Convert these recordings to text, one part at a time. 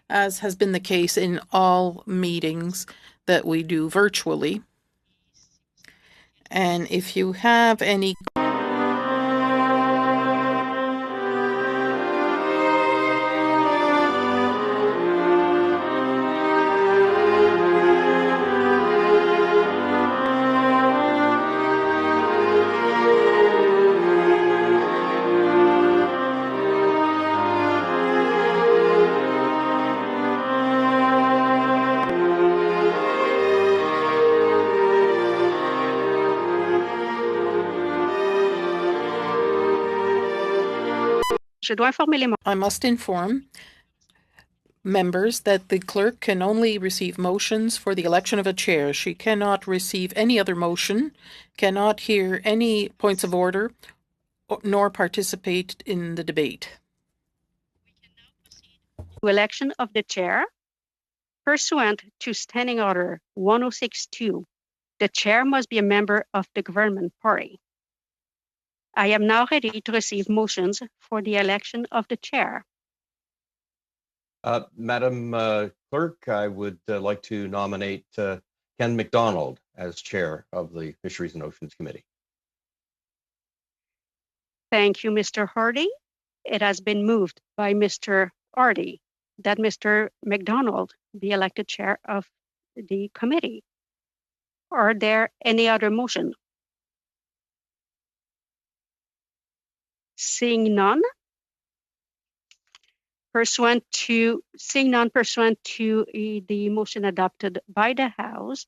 as has been the case in all meetings that we do virtually. And if you have any I must inform members that the clerk can only receive motions for the election of a chair. She cannot receive any other motion, cannot hear any points of order, nor participate in the debate. Election of the chair. Pursuant to Standing Order 1062, the chair must be a member of the government party. I am now ready to receive motions for the election of the chair. Madam Clerk, I would like to nominate Ken McDonald as chair of the Fisheries and Oceans Committee. Thank you, Mr. Hardy. It has been moved by Mr. Hardy that Mr. McDonald be elected chair of the committee. Are there any other motion? Seeing none, pursuant to the motion adopted by the House,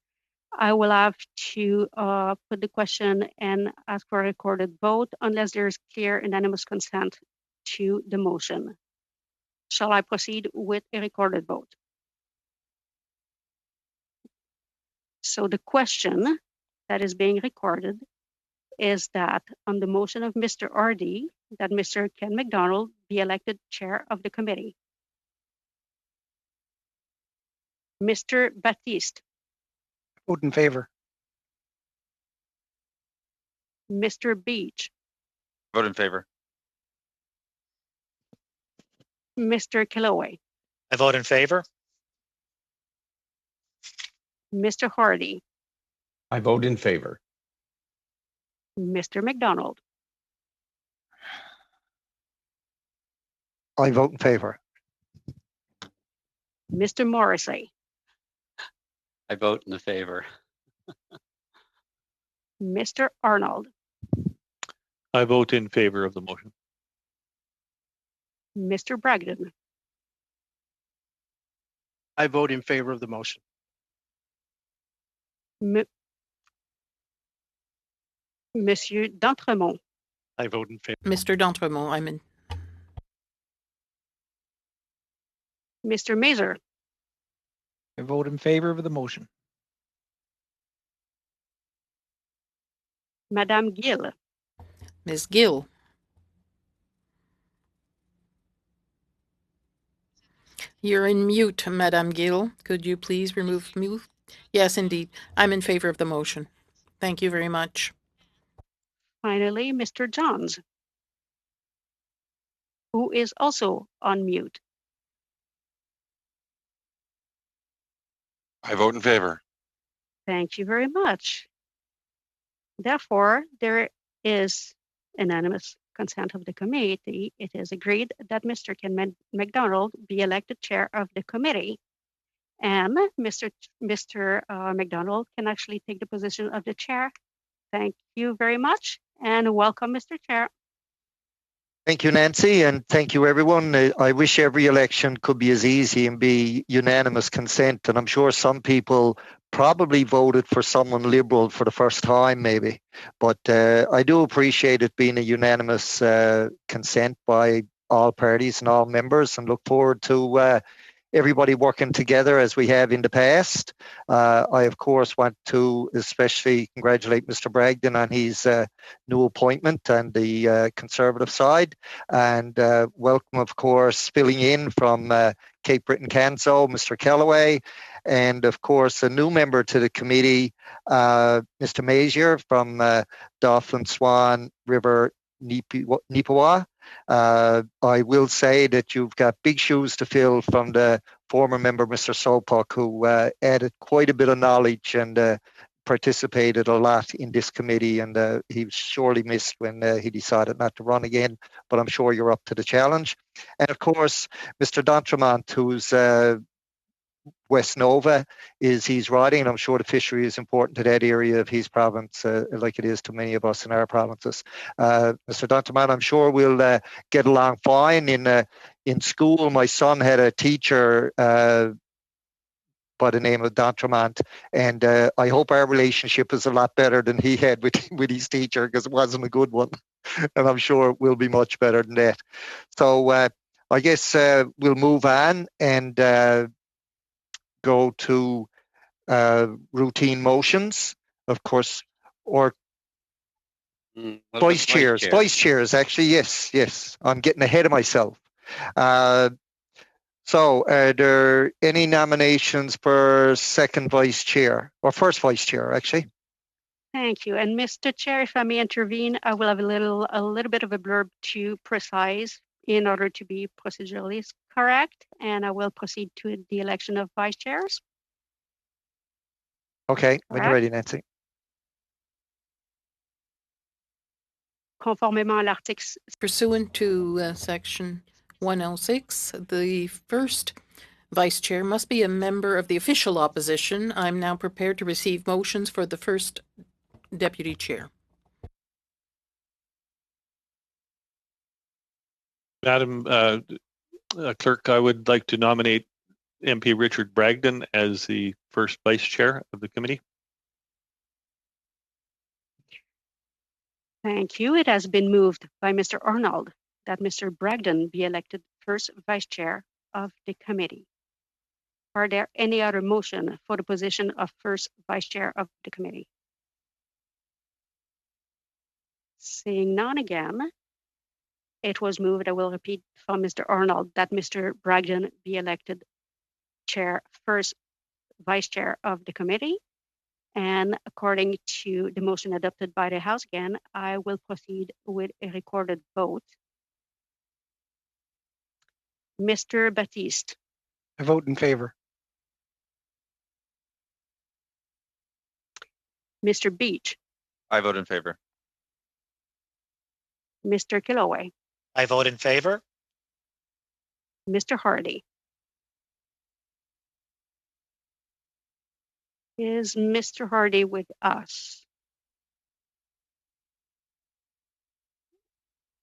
I will have to put the question and ask for a recorded vote unless there is clear unanimous consent to the motion. Shall I proceed with a recorded vote? So the question that is being recorded is that on the motion of Mr. Hardy, that Mr. Ken McDonald be elected chair of the committee. Mr. Baptiste. Vote in favor. Mr. Beach. Vote in favor. Mr. Killoway. I vote in favor. Mr. Hardy. I vote in favor. Mr. McDonald. I vote in favor. Mr. Morrissey. I vote in the favor. Mr. Arnold. I vote in favor of the motion. Mr. Bragdon. I vote in favor of the motion. Monsieur D'Entremont. I vote in favor. Mr. D'Entremont, I'm in. Mr. Mazer. I vote in favor of the motion. Madame Gill. Ms. Gill. You're in mute, Madame Gill. Could you please remove mute? Yes, indeed. I'm in favor of the motion. Thank you very much. Finally, Mr. Johns, who is also on mute. I vote in favor. Thank you very much. Therefore, there is unanimous consent of the committee. It is agreed that Mr. Ken McDonald be elected chair of the committee. And Mr. McDonald can actually take the position of the chair. Thank you very much and welcome, Mr. Chair. Thank you, Nancy, and thank you, everyone. I wish every election could be as easy and be unanimous consent, and I'm sure some people probably voted for someone Liberal for the first time, maybe. But I do appreciate it being a unanimous consent by all parties and all members, and look forward to everybody working together as we have in the past. I, of course, want to especially congratulate Mr. Bragdon on his new appointment on the Conservative side, and welcome, of course, filling in from Cape Breton Canso, Mr. Kellaway, and, of course, a new member to the committee, Mr. Mazier from Dauphin Swan River Nipawa. I will say that you've got big shoes to fill from the former member, Mr. Sopok, who added quite a bit of knowledge and participated a lot in this committee, and he was sorely missed when he decided not to run again, but I'm sure you're up to the challenge. And of course, Mr. D'Entremont, who's West Nova, he's riding, and I'm sure the fishery is important to that area of his province, like it is to many of us in our provinces. Mr. D'Entremont, I'm sure we'll get along fine. In school, my son had a teacher by the name of D'Entremont, and I hope our relationship is a lot better than he had with his teacher, because it wasn't a good one. And I'm sure it will be much better than that. So I guess we'll move on and go to routine motions, of course, or vice chairs, actually. Yes, I'm getting ahead of myself. So are there any nominations for second vice chair, or first vice chair, actually? Thank you. And Mr. Chair, if I may intervene, I will have a little bit of a blurb to precise in order to be procedurally correct, and I will proceed to the election of vice chairs. Okay, when you're ready, Nancy. Conformément à l'article. Pursuant to section 106, the first vice chair must be a member of the official opposition. I'm now prepared to receive motions for the first deputy chair. Madam Clerk, I would like to nominate MP Richard Bragdon as the first vice chair of the committee. Thank you. It has been moved by Mr. Arnold that Mr. Bragdon be elected first vice chair of the committee. Are there any other motion for the position of first vice chair of the committee? Seeing none again, it was moved, I will repeat from Mr. Arnold, that Mr. Bragdon be elected first vice chair of the committee. And according to the motion adopted by the House again, I will proceed with a recorded vote. Mr. Baptiste. I vote in favor. Mr. Beach. I vote in favor. Mr. Killoway. I vote in favor. Mr. Hardy. Is Mr. Hardy with us?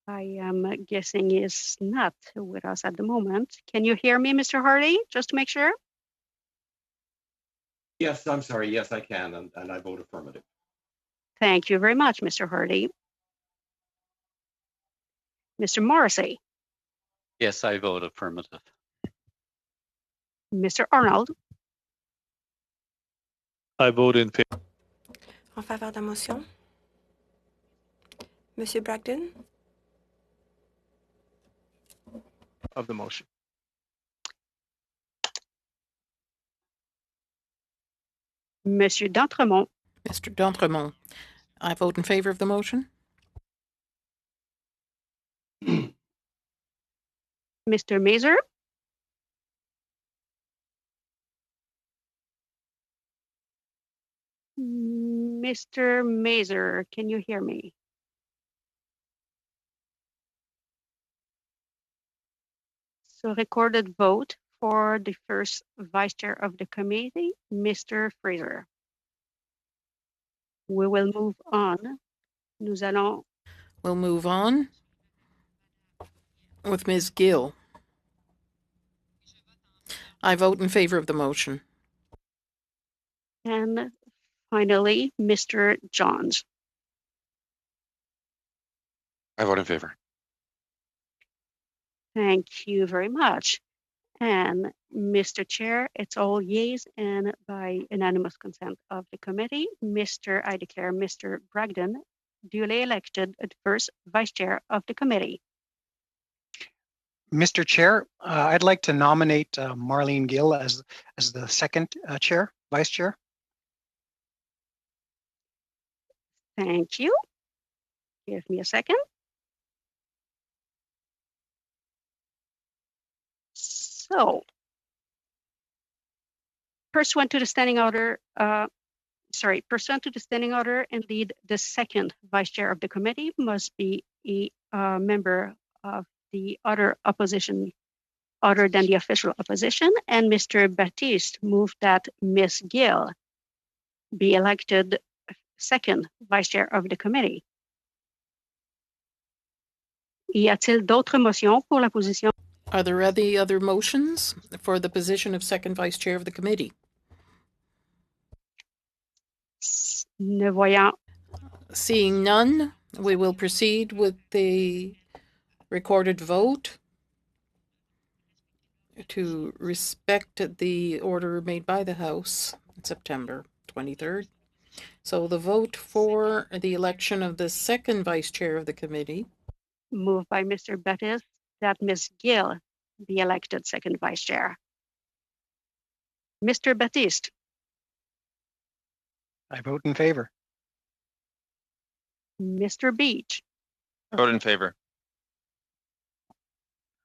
I am guessing he is not with us at the moment. Can you hear me, Mr. Hardy, just to make sure? Yes, I'm sorry. Yes, I can, and I vote affirmative. Thank you very much, Mr. Hardy. Mr. Morrissey. Yes, I vote affirmative. Mr. Arnold. I vote in favor. En faveur de la motion. Monsieur Bragdon. Of the motion. Monsieur D'Entremont. Mr. D'Entremont. I vote in favor of the motion. Mr. Mazer. Mr. Mazer, can you hear me? So recorded vote for the first vice chair of the committee, Mr. Fraser. We will move on. We'll move on with Ms. Gill. I vote in favor of the motion. And finally, Mr. Johns. I vote in favor. Thank you very much. And Mr. Chair, it's all yeas, and by unanimous consent of the committee, I declare Mr. Bragdon duly elected as first vice chair of the committee. Mr. Chair, I'd like to nominate Marlene Gill as the second vice chair. Thank you. Give me a second. So pursuant to the standing order, pursuant to the standing order, indeed, the second vice chair of the committee must be a member of the other opposition, other than the official opposition. And Mr. Baptiste moved that Ms. Gill be elected second vice chair of the committee. Y a-t-il d'autres motions pour la position? Are there any other motions for the position of second vice chair of the committee? Ne voyant. Seeing none, we will proceed with the recorded vote to respect the order made by the House on September 23rd. So the vote for the election of the second vice chair of the committee. Moved by Mr. Bettis that Ms. Gill be elected second vice chair. Mr. Baptiste, I vote in favor. Mr. Beach, I vote in favor.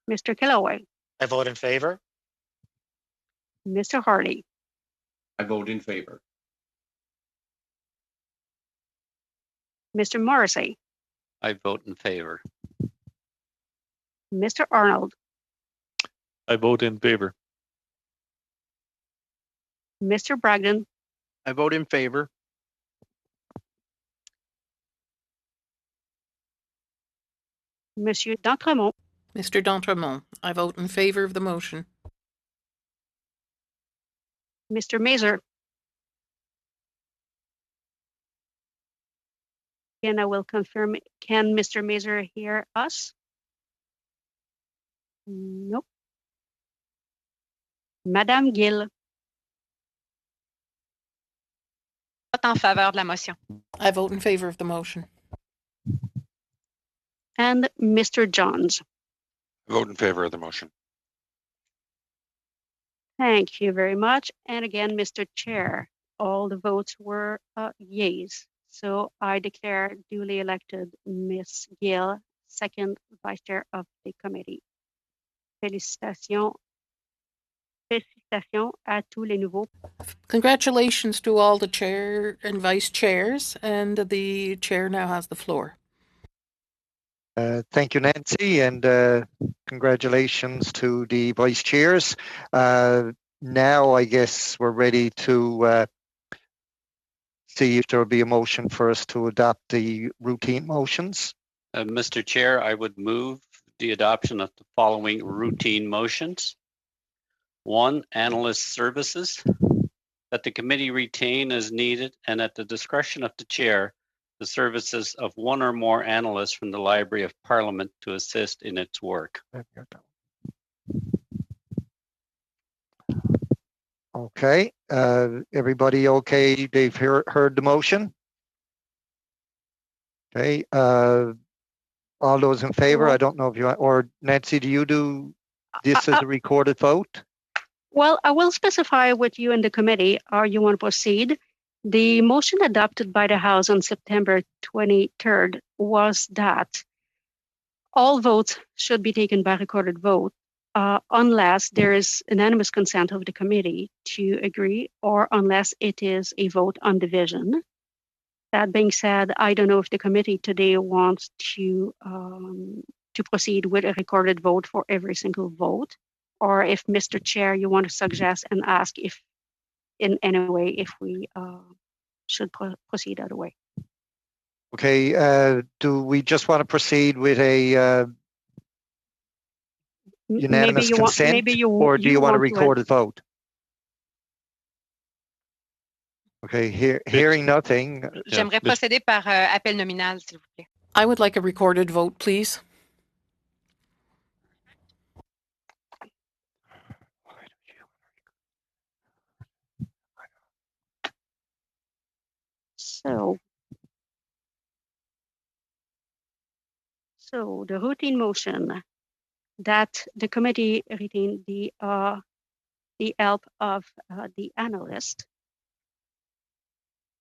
Mr. Killaway, I vote in favor. Mr. Hardy, I vote in favor. Mr. Morrissey, I vote in favor. Mr. Arnold, I vote in favor. Mr. Bragdon, I vote in favor. Monsieur D'Entremont, Mr. D'Entremont, I vote in favor of the motion. Mr. Mazer. And I will confirm, can Mr. Mazer hear us? Nope. Madame Gill. Vote en faveur de la motion. I vote in favor of the motion. And Mr. Johns. I vote in favor of the motion. Thank you very much. And again, Mr. Chair, all the votes were yeas. So I declare duly elected Ms. Gill, second vice chair of the committee. Félicitations. Félicitations à tous les nouveaux. Congratulations to all the chair and vice chairs, and the chair now has the floor. Thank you, Nancy, and congratulations to the vice chairs. Now, I guess we're ready to see if there will be a motion for us to adopt the routine motions. Mr. Chair, I would move the adoption of the following routine motions. 1, analyst services, that the committee retain as needed and at the discretion of the chair the services of one or more analysts from the Library of Parliament to assist in its work. Okay, everybody okay? They've heard the motion? Okay, all those in favor? I don't know if you want, or Nancy, do you do this as a recorded vote? Well, I will specify with you in the committee, or you want to proceed. The motion adopted by the House on September 23rd was that all votes should be taken by recorded vote unless there is unanimous consent of the committee to agree or unless it is a vote on division. That being said, I don't know if the committee today wants to proceed with a recorded vote for every single vote, or if Mr. Chair, you want to suggest and ask if in any way if we should proceed that way. Okay, do we just want to proceed with a unanimous consent, or do you want a recorded vote? Okay, hearing nothing. J'aimerais procéder par appel nominal, s'il vous plaît. I would like a recorded vote, please. So the routine motion that the committee retain the help of the analyst,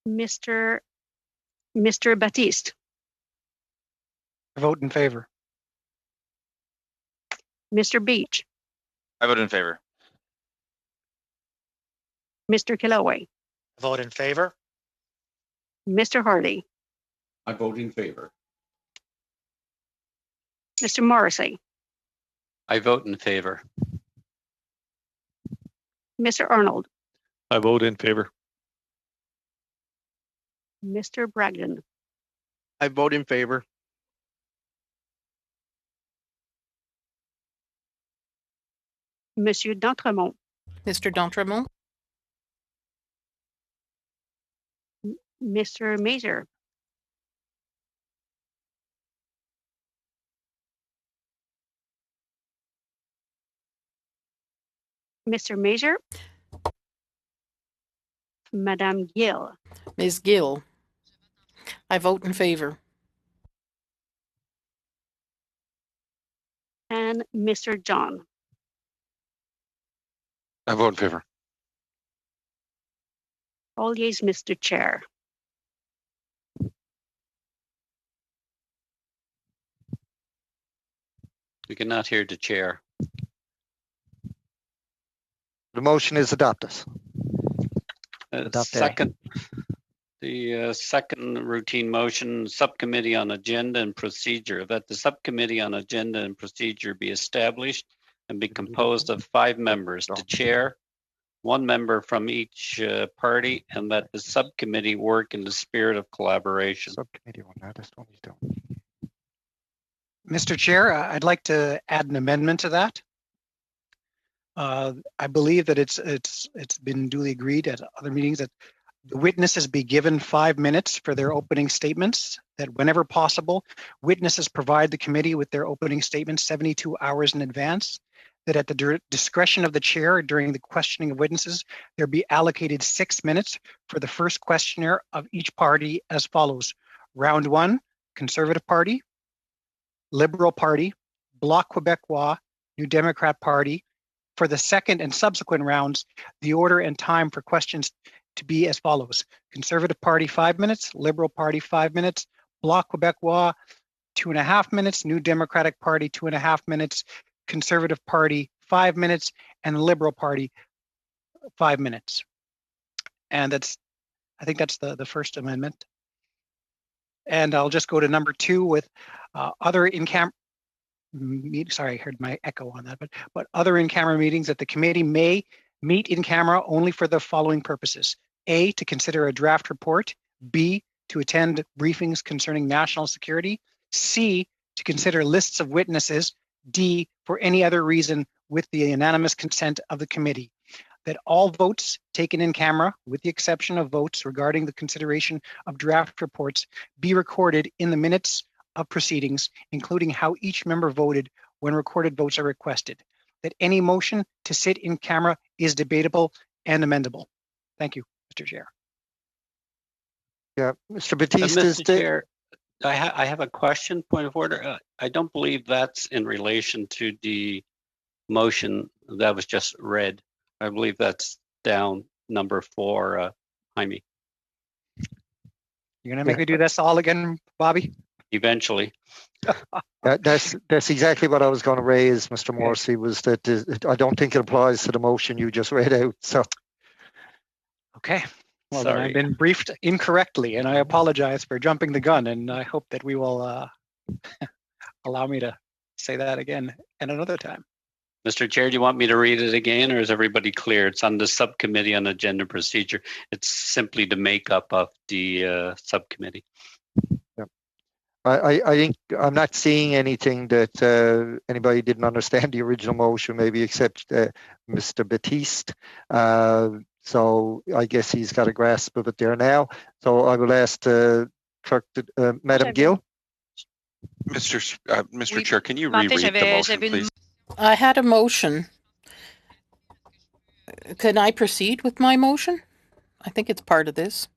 Mr. Baptiste. I vote in favor. Mr. Beach. I vote in favor. Mr. Killowy, Vote in favor. Mr. Hardy, I vote in favor. Mr. Morrissey, I vote in favor. Mr. Arnold, I vote in favor. Mr. Bragdon, I vote in favor. Monsieur d'Entremont, Mr. D'Entremont, Mr. Mazur, Mr. Mazur, Madame Gill, Ms. Gill, I vote in favor. and Mr. John. I vote in favor. All yeas, Mr. Chair. We cannot hear the chair. The motion is adopted. Second, the second routine motion, subcommittee on agenda and procedure, that the subcommittee on agenda and procedure be established and be composed of 5 members, the chair, 1 member from each party, and that the subcommittee work in the spirit of collaboration. Subcommittee on that. Mr. Chair, I'd like to add an amendment to that. I believe that it's been duly agreed at other meetings that the witnesses be given 5 minutes for their opening statements, that whenever possible, witnesses provide the committee with their opening statements 72 hours in advance, that at the discretion of the chair during the questioning of witnesses, there be allocated 6 minutes for the first questioner of each party as follows. Round 1, Conservative Party, Liberal Party, Bloc Québécois, New Democrat Party. For the second and subsequent rounds, the order and time for questions to be as follows. Conservative Party, 5 minutes, Liberal Party, 5 minutes, Bloc Québécois, 2.5 minutes, New Democratic Party, 2.5 minutes, Conservative Party, 5 minutes, and Liberal Party, 5 minutes. And I think that's the first amendment. And I'll just go to number 2 with other in-camera, sorry, I heard my echo on that, but other in-camera meetings that the committee may meet in camera only for the following purposes. A, to consider a draft report. B, to attend briefings concerning national security. C, to consider lists of witnesses. D, for any other reason with the unanimous consent of the committee. That all votes taken in camera, with the exception of votes regarding the consideration of draft reports, be recorded in the minutes of proceedings, including how each member voted when recorded votes are requested. That any motion to sit in camera is debatable and amendable. Thank you, Mr. Chair. Yeah, Mr. Batiste. Mr. Chair, I have a question, point of order. I don't believe that's in relation to the motion that was just read. I believe that's down number 4, Jaime. You're gonna make me do this all again, Bobby? Eventually. That's exactly what I was going to raise, Mr. Morrissey, was that I don't think it applies to the motion you just read out. So, okay. Well, then I've been briefed incorrectly, and I apologize for jumping the gun, and I hope that we will allow me to say that again at another time. Mr. Chair, do you want me to read it again, or is everybody clear? It's on the subcommittee on agenda procedure. It's simply the makeup of the subcommittee. Yeah. I think I'm not seeing anything that anybody didn't understand the original motion, maybe except Mr. Batiste. So I guess he's got a grasp of it there now. So I will ask Clerk, Madam Gill. Mr. Chair, can you reread the motion, please? I had a motion. Can I proceed with my motion? I think it's part of this.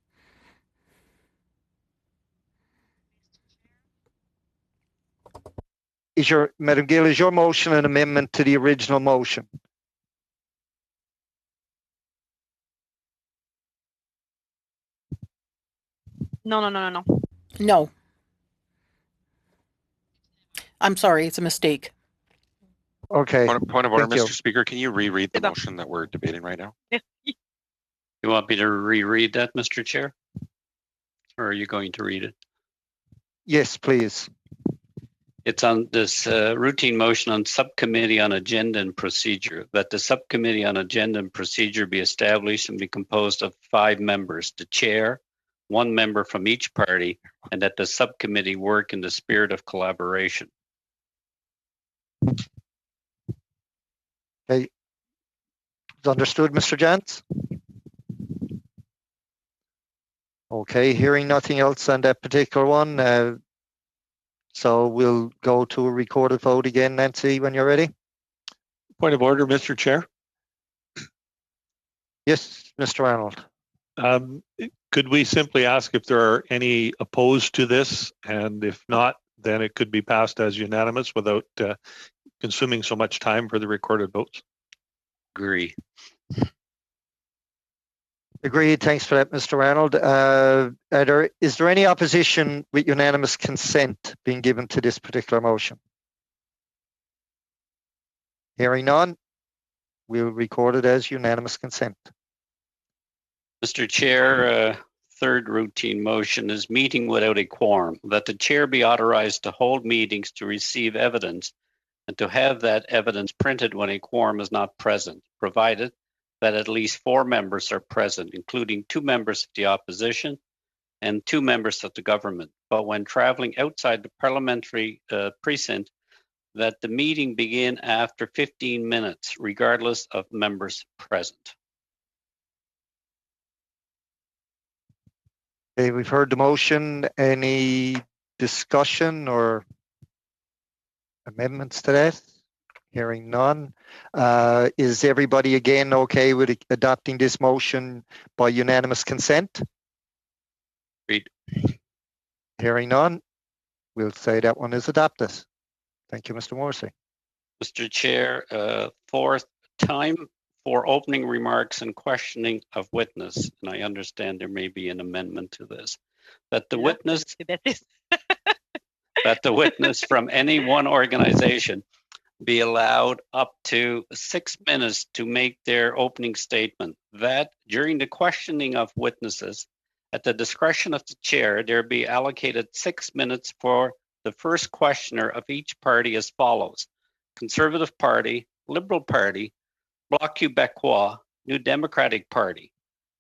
Madam Gill, is your motion an amendment to the original motion? No. No. I'm sorry, it's a mistake. Okay. Point of order, Mr. Speaker, can you reread the motion that we're debating right now? You want me to reread that, Mr. Chair? Or are you going to read it? Yes, please. It's on this routine motion on subcommittee on agenda and procedure, that the subcommittee on agenda and procedure be established and be composed of 5 members, the chair, 1 member from each party, and that the subcommittee work in the spirit of collaboration. Okay. Is understood, Mr. Jantz? Okay, hearing nothing else on that particular one. So we'll go to a recorded vote again, Nancy, when you're ready. Point of order, Mr. Chair. Yes, Mr. Arnold. Could we simply ask if there are any opposed to this? And if not, then it could be passed as unanimous without consuming so much time for the recorded votes. Agree. Agreed. Thanks for that, Mr. Arnold. Is there any opposition with unanimous consent being given to this particular motion? Hearing none, we'll record it as unanimous consent. Mr. Chair, third routine motion is meeting without a quorum, that the chair be authorized to hold meetings to receive evidence and to have that evidence printed when a quorum is not present, provided that at least 4 members are present, including 2 members of the opposition and 2 members of the government. But when traveling outside the parliamentary precinct, that the meeting begin after 15 minutes, regardless of members present. Okay, we've heard the motion. Any discussion or amendments to that? Hearing none. Is everybody again okay with adopting this motion by unanimous consent? Agreed. Hearing none, we'll say that one is adopted. Thank you, Mr. Morrissey. Mr. Chair, fourth, time for opening remarks and questioning of witness, and I understand there may be an amendment to this, that the witness that the witness from any one organization be allowed up to 6 minutes to make their opening statement, that during the questioning of witnesses, at the discretion of the chair, there be allocated 6 minutes for the first questioner of each party as follows: Conservative Party, Liberal Party, Bloc Québécois, New Democratic Party.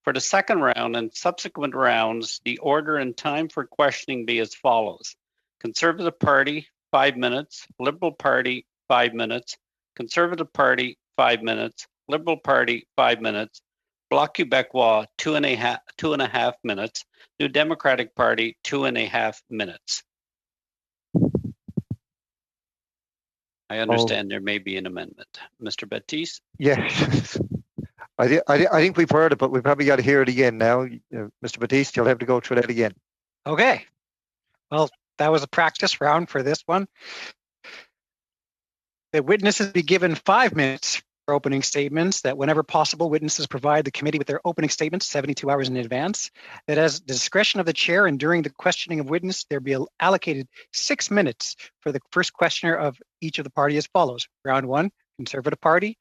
For the second round and subsequent rounds, the order and time for questioning be as follows: Conservative Party, 5 minutes, Liberal Party, 5 minutes, Conservative Party, 5 minutes, Liberal Party, 5 minutes, Bloc Québécois, 2.5 minutes, New Democratic Party, 2.5 minutes. I understand there may be an amendment. Mr. Baptiste? Yes. I think we've heard it, but we probably got to hear it again now. Mr. Baptiste, you'll have to go through that again. Okay. Well, that was a practice round for this one. The witnesses be given 5 minutes for opening statements, that whenever possible, witnesses provide the committee with their opening statements 72 hours in advance, that as the discretion of the chair and during the questioning of witness, there be allocated 6 minutes for the first questioner of each of the party as follows. Round 1, Conservative Party,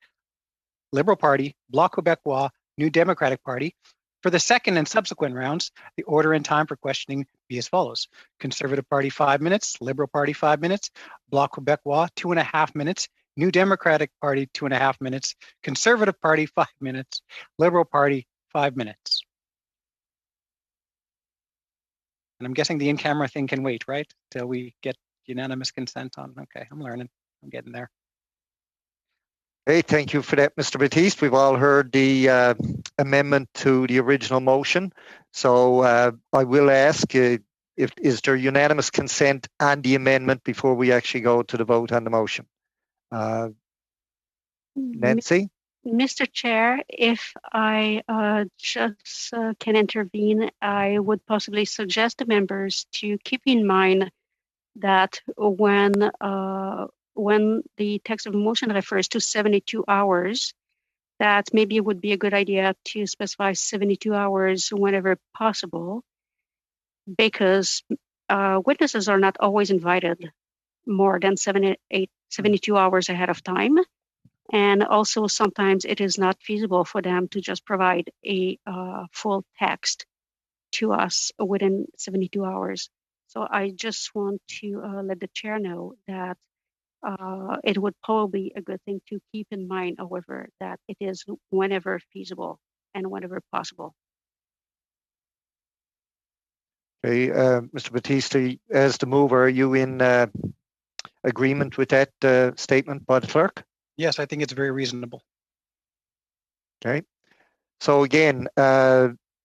Liberal Party, Bloc Québécois, New Democratic Party. For the second and subsequent rounds, the order and time for questioning be as follows. Conservative Party, 5 minutes, Liberal Party, 5 minutes, Bloc Québécois, 2.5 minutes, New Democratic Party, 2.5 minutes, Conservative Party, 5 minutes, Liberal Party, 5 minutes. And I'm guessing the in-camera thing can wait, right? Till we get unanimous consent on. Okay, I'm learning. I'm getting there. Hey, thank you for that, Mr. Baptiste. We've all heard the amendment to the original motion. So I will ask, is there unanimous consent on the amendment before we actually go to the vote on the motion? Nancy? Mr. Chair, if I just can intervene, I would possibly suggest the members to keep in mind that when the text of motion refers to 72 hours, that maybe it would be a good idea to specify 72 hours whenever possible, because witnesses are not always invited more than 72 hours ahead of time. And also sometimes it is not feasible for them to just provide a full text to us within 72 hours. So I just want to let the chair know that it would probably be a good thing to keep in mind, however, that it is whenever feasible and whenever possible. Okay, Mr. Batista, as the mover, are you in agreement with that statement by the clerk? Yes, I think it's very reasonable. Okay. So again,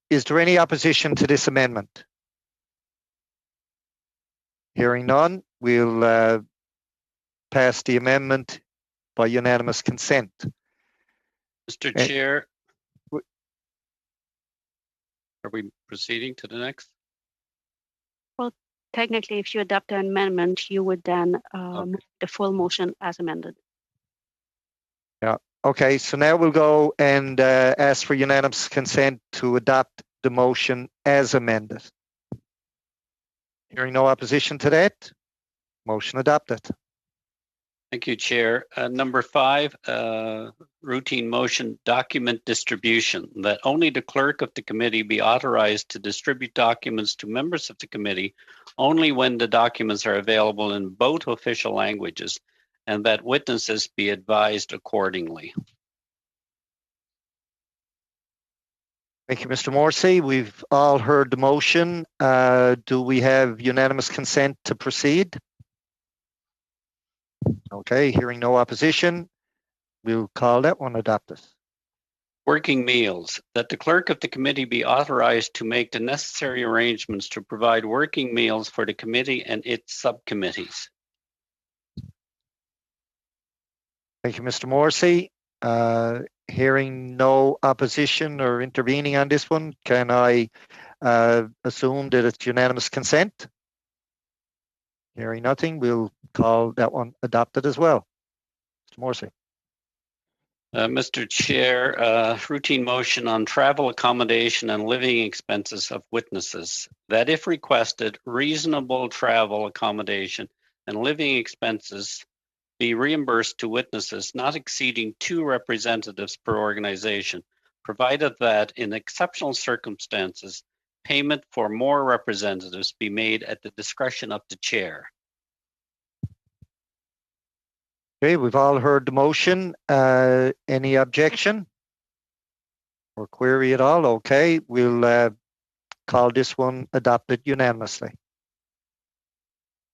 is there any opposition to this amendment? Hearing none, we'll pass the amendment by unanimous consent. Mr. Chair, are we proceeding to the next? Well, technically, if you adopt an amendment, you would then move the full motion as amended. Yeah. Okay, so now we'll go and ask for unanimous consent to adopt the motion as amended. Hearing no opposition to that, motion adopted. Thank you, Chair. Number 5, routine motion, document distribution, that only the clerk of the committee be authorized to distribute documents to members of the committee only when the documents are available in both official languages, and that witnesses be advised accordingly. Thank you, Mr. Morrissey. We've all heard the motion. Do we have unanimous consent to proceed? Okay, hearing no opposition, we'll call that one adopted. Working meals, that the clerk of the committee be authorized to make the necessary arrangements to provide working meals for the committee and its subcommittees. Thank you, Mr. Morrissey. Hearing no opposition or intervening on this one, can I assume that it's unanimous consent? Hearing nothing, we'll call that one adopted as well. Mr. Morrissey. Mr. Chair, routine motion on travel accommodation and living expenses of witnesses, that if requested, reasonable travel accommodation and living expenses be reimbursed to witnesses not exceeding 2 representatives per organization, provided that in exceptional circumstances, payment for more representatives be made at the discretion of the chair. Okay, we've all heard the motion. Any objection or query at all? Okay, we'll call this one adopted unanimously.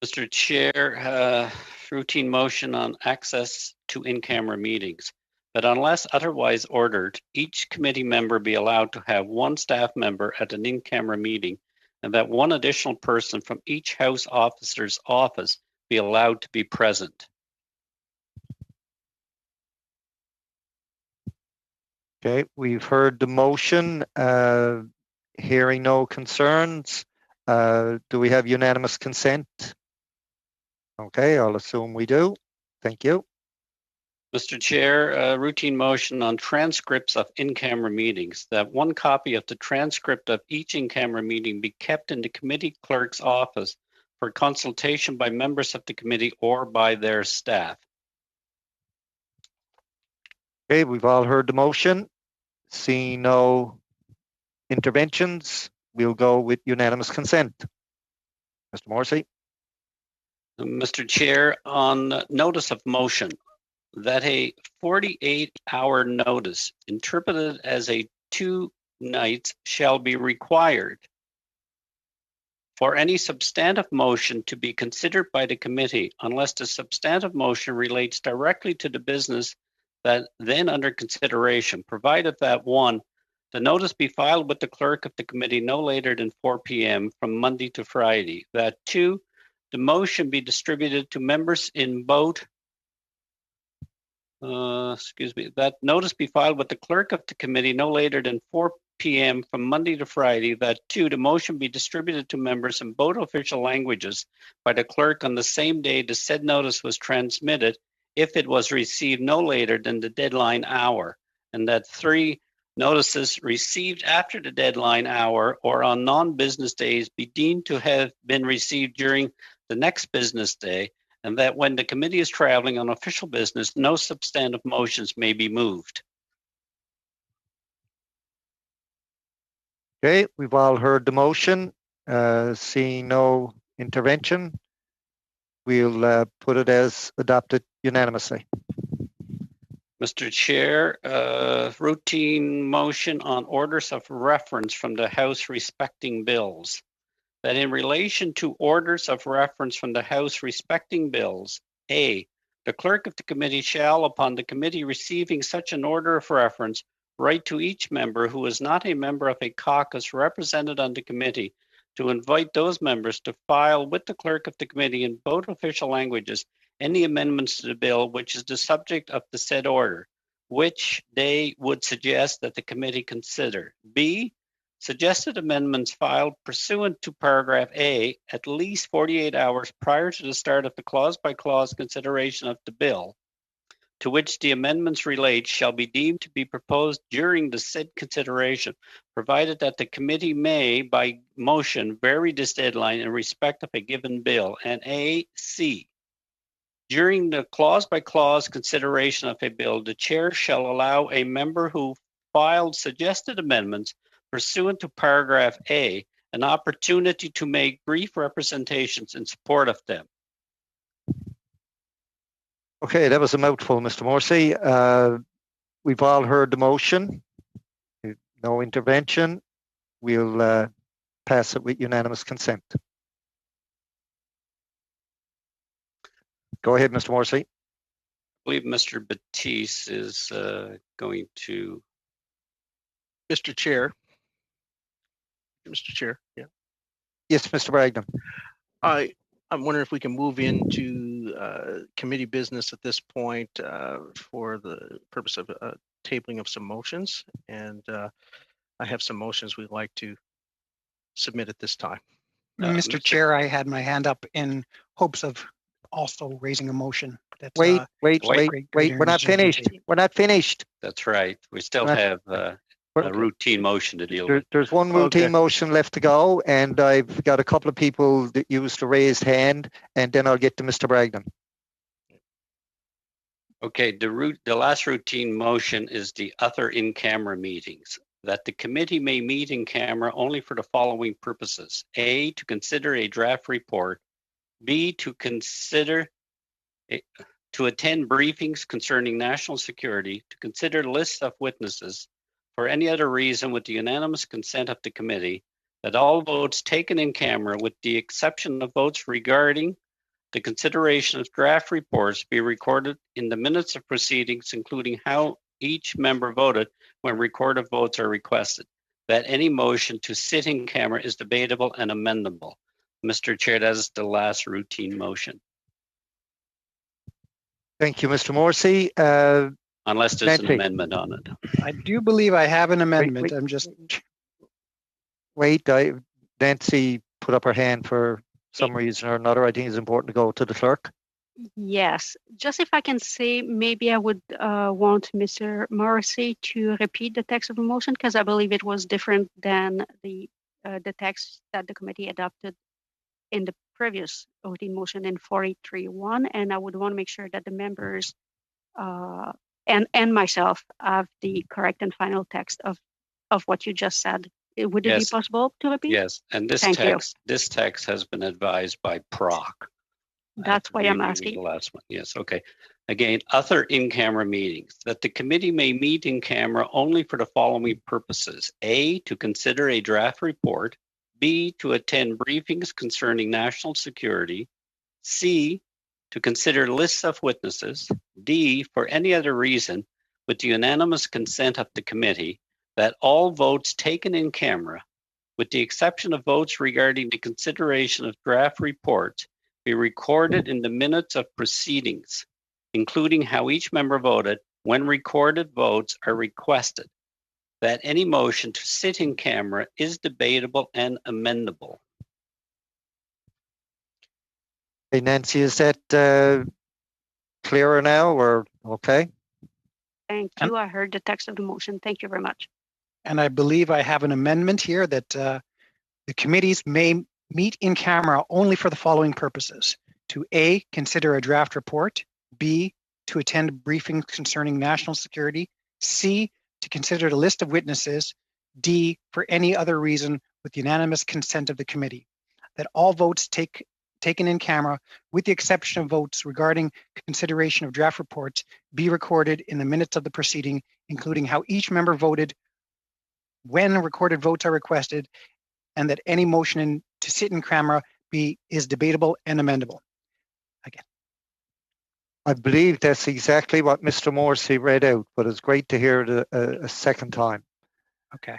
Mr. Chair, routine motion on access to in-camera meetings, that unless otherwise ordered, each committee member be allowed to have 1 staff member at an in-camera meeting, and that 1 additional person from each House officer's office be allowed to be present. Okay, we've heard the motion. Hearing no concerns, do we have unanimous consent? Okay, I'll assume we do. Thank you. Mr. Chair, routine motion on transcripts of in-camera meetings, that 1 copy of the transcript of each in-camera meeting be kept in the committee clerk's office for consultation by members of the committee or by their staff. Okay, we've all heard the motion. Seeing no interventions, we'll go with unanimous consent. Mr. Morrissey. Mr. Chair, on notice of motion, that a 48-hour notice interpreted as a 2 nights shall be required for any substantive motion to be considered by the committee unless the substantive motion relates directly to the business that then under consideration, provided that 1, the notice be filed with the clerk of the committee no later than 4 p.m. from Monday to Friday, that 2, the motion be distributed to members in both that notice be filed with the clerk of the committee no later than 4 p.m. from Monday to Friday, that 2, the motion be distributed to members in both official languages by the clerk on the same day the said notice was transmitted, if it was received no later than the deadline hour, and that 3, notices received after the deadline hour or on non-business days be deemed to have been received during the next business day, and that when the committee is traveling on official business, no substantive motions may be moved. Okay, we've all heard the motion. Seeing no intervention, we'll put it as adopted unanimously. Mr. Chair, routine motion on orders of reference from the House respecting bills. That in relation to orders of reference from the House respecting bills, A, the clerk of the committee shall, upon the committee receiving such an order of reference, write to each member who is not a member of a caucus represented on the committee to invite those members to file with the clerk of the committee in both official languages any amendments to the bill which is the subject of the said order, which they would suggest that the committee consider. B, suggested amendments filed pursuant to paragraph A at least 48 hours prior to the start of the clause-by-clause consideration of the bill to which the amendments relate shall be deemed to be proposed during the said consideration, provided that the committee may, by motion, vary this deadline in respect of a given bill. And A, C, during the clause-by-clause consideration of a bill, the chair shall allow a member who filed suggested amendments pursuant to paragraph A an opportunity to make brief representations in support of them. Okay, that was a mouthful, Mr. Morrissey. We've all heard the motion. No intervention. We'll pass it with unanimous consent. Go ahead, Mr. Morrissey. I believe Mr. Batiste is going to. Mr. Chair. Mr. Chair, yeah. Yes, Mr. Bragdon. I'm wondering if we can move into committee business at this point for the purpose of tabling of some motions. And I have some motions we'd like to submit at this time. Mr. Chair, I had my hand up in hopes of also raising a motion. That's, wait. We're not finished. We're not finished. That's right. We still have a routine motion to deal with. There's one routine motion left to go, and I've got a couple of people that used a raised hand, and then I'll get to Mr. Bragdon. Okay, the last routine motion is the other in-camera meetings. That the committee may meet in camera only for the following purposes. A, to consider a draft report. B, to attend briefings concerning national security, to consider lists of witnesses, for any other reason with the unanimous consent of the committee, that all votes taken in camera, with the exception of votes regarding the consideration of draft reports, be recorded in the minutes of proceedings, including how each member voted when recorded votes are requested. That any motion to sit in camera is debatable and amendable. Mr. Chair, that is the last routine motion. Thank you, Mr. Morrissey. Unless there's an amendment on it. I do believe I have an amendment. I'm just... Wait, Nancy put up her hand for some reason or another. I think it's important to go to the clerk. Yes, just if I can say, maybe I would want Mr. Morrissey to repeat the text of the motion, because I believe it was different than the text that the committee adopted in the previous routine motion in 4831, and I would want to make sure that the members and myself have the correct and final text of what you just said. Would it be possible to repeat? Yes, and this text has been advised by PROC. That's why I'm asking. The last one, yes, okay. Again, other in-camera meetings. That the committee may meet in camera only for the following purposes. A, to consider a draft report. B, to attend briefings concerning national security. C, to consider lists of witnesses. D, for any other reason, with the unanimous consent of the committee, that all votes taken in camera, with the exception of votes regarding the consideration of draft reports, be recorded in the minutes of proceedings, including how each member voted when recorded votes are requested. That any motion to sit in camera is debatable and amendable. Hey, Nancy, is that clearer now or okay? Thank you. I heard the text of the motion. Thank you very much. And I believe I have an amendment here that the committees may meet in camera only for the following purposes: to A, consider a draft report, B, to attend briefings concerning national security, C, to consider the list of witnesses, D, for any other reason with unanimous consent of the committee. That all votes taken in camera, with the exception of votes regarding consideration of draft reports, be recorded in the minutes of the proceeding, including how each member voted, when recorded votes are requested, and that any motion to sit in camera is debatable and amendable. Again. I believe that's exactly what Mr. Morrissey read out, but it's great to hear it a second time. Okay.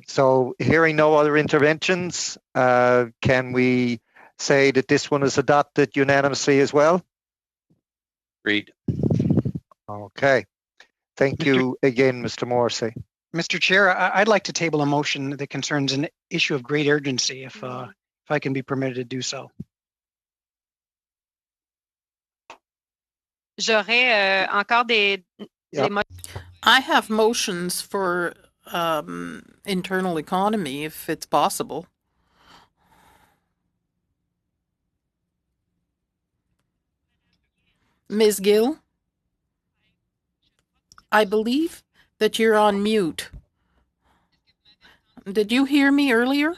So hearing no other interventions, can we say that this one is adopted unanimously as well? Agreed. Okay. Thank you again, Mr. Morrissey. Mr. Chair, I'd like to table a motion that concerns an issue of great urgency, if I can be permitted to do so. J'aurais encore des I have motions for internal economy, if it's possible. Ms. Gill, I believe that you're on mute. Did you hear me earlier?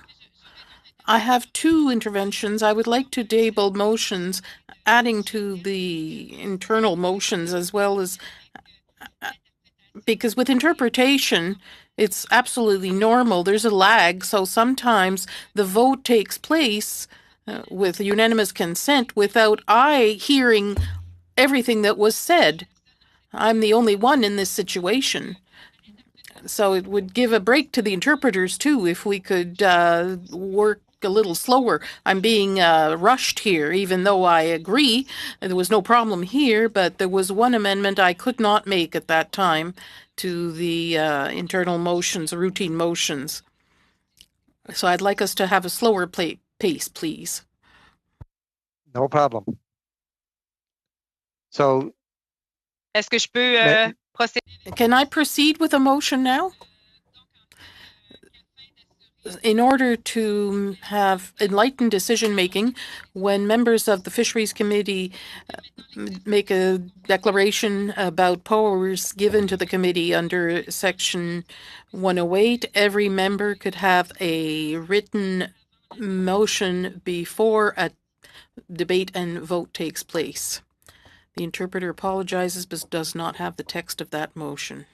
I have two interventions. I would like to table motions adding to the internal motions, as well as because with interpretation, it's absolutely normal. There's a lag, so sometimes the vote takes place with unanimous consent without I hearing everything that was said. I'm the only one in this situation. So it would give a break to the interpreters, too, if we could work a little slower. I'm being rushed here, even though I agree there was no problem here, but there was one amendment I could not make at that time to the internal motions, routine motions. So I'd like us to have a slower pace, please. No problem. So, est-ce que je peux procéder? Can I proceed with a motion now? In order to have enlightened decision-making, when members of the Fisheries Committee make a declaration about powers given to the committee under Section 108, every member could have a written motion before a debate and vote takes place. The interpreter apologizes but does not have the text of that motion.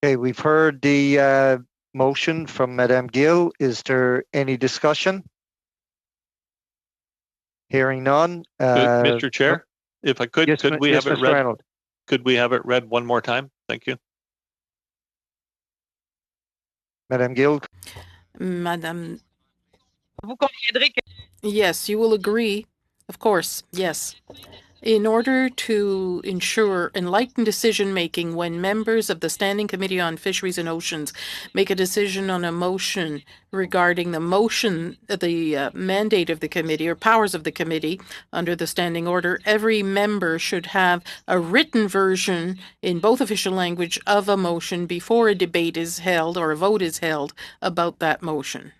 okay, we've heard the motion from Madame Gill. Is there any discussion? Hearing none. Mr. Chair, if I could, yes, could we yes, have it Mr. read? Reynolds. Could we have it read one more time? Thank you. Madame Gill. Madame. Vous conviendrez que... Yes, you will agree. Of course, yes. In order to ensure enlightened decision-making when members of the Standing Committee on Fisheries and Oceans make a decision on a motion regarding the mandate of the committee or powers of the committee under the standing order, every member should have a written version in both official language of a motion before a debate is held or a vote is held about that motion.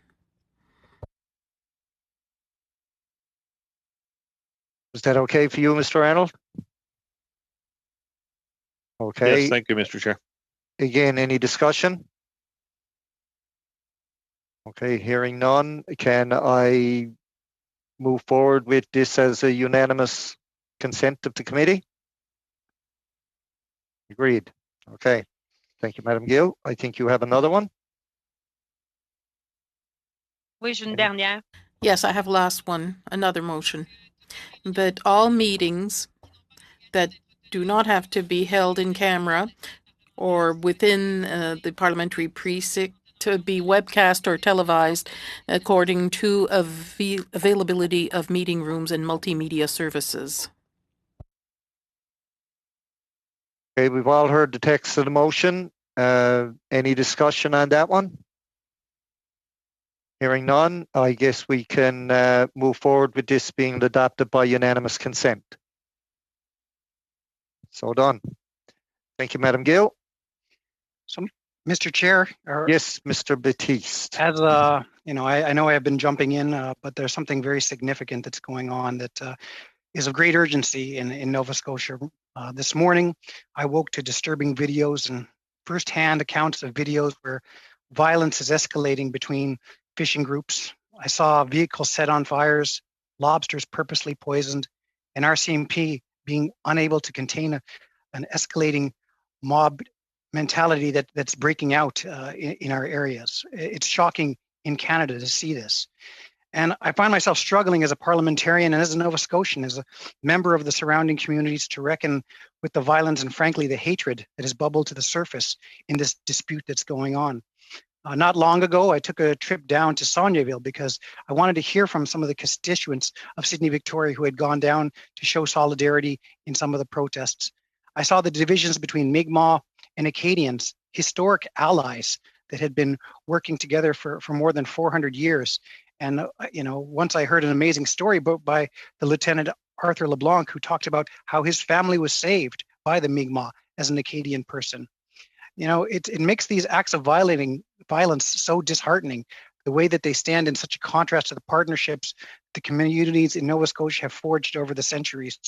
Is that okay for you, Mr. Arnold? Okay. Yes, thank you, Mr. Chair. Again, any discussion? Okay, hearing none. Can I move forward with this as a unanimous consent of the committee? Agreed. Okay. Thank you, Madam Gill. I think you have another one. Oui, j'ai une dernière. Yes, I have last one, another motion. That all meetings that do not have to be held in camera or within the parliamentary precinct to be webcast or televised according to availability of meeting rooms and multimedia services. Okay, we've all heard the text of the motion. Any discussion on that one? Hearing none, I guess we can move forward with this being adopted by unanimous consent. So done. Thank you, Madam Gill. So, Mr. Chair. Yes, Mr. Batiste. As a I know I have been jumping in, but there's something very significant that's going on that is of great urgency in Nova Scotia. This morning, I woke to disturbing videos and firsthand accounts of videos where violence is escalating between fishing groups. I saw vehicles set on fires, lobsters purposely poisoned, and RCMP being unable to contain an escalating mob mentality that's breaking out in our areas. It's shocking in Canada to see this. And I find myself struggling as a parliamentarian and as a Nova Scotian, as a member of the surrounding communities, to reckon with the violence and, frankly, the hatred that has bubbled to the surface in this dispute that's going on. Not long ago, I took a trip down to Saulnieville because I wanted to hear from some of the constituents of Sydney Victoria who had gone down to show solidarity in some of the protests. I saw the divisions between Mi'kmaq and Acadians, historic allies that had been working together for more than 400 years. And, once I heard an amazing story by the Lieutenant Arthur LeBlanc, who talked about how his family was saved by the Mi'kmaq as an Acadian person. It makes these acts of violence so disheartening, the way that they stand in such a contrast to the partnerships the communities in Nova Scotia have forged over the centuries.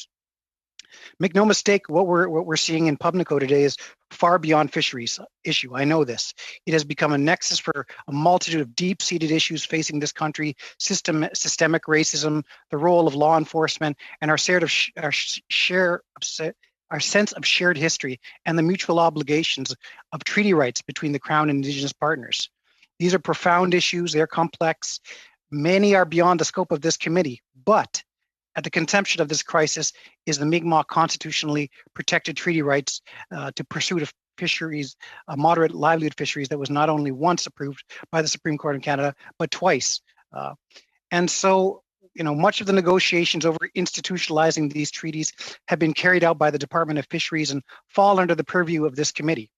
Make no mistake, what we're seeing in Pubnico today is far beyond fisheries issue. I know this. It has become a nexus for a multitude of deep-seated issues facing this country: systemic racism, the role of law enforcement, and our sense of shared history and the mutual obligations of treaty rights between the Crown and Indigenous partners. These are profound issues. They're complex. Many are beyond the scope of this committee, but at the conception of this crisis is the Mi'kmaq constitutionally protected treaty rights to pursuit of fisheries, moderate livelihood fisheries, that was not only once approved by the Supreme Court of Canada, but twice. And so, much of the negotiations over institutionalizing these treaties have been carried out by the Department of Fisheries and fall under the purview of this committee.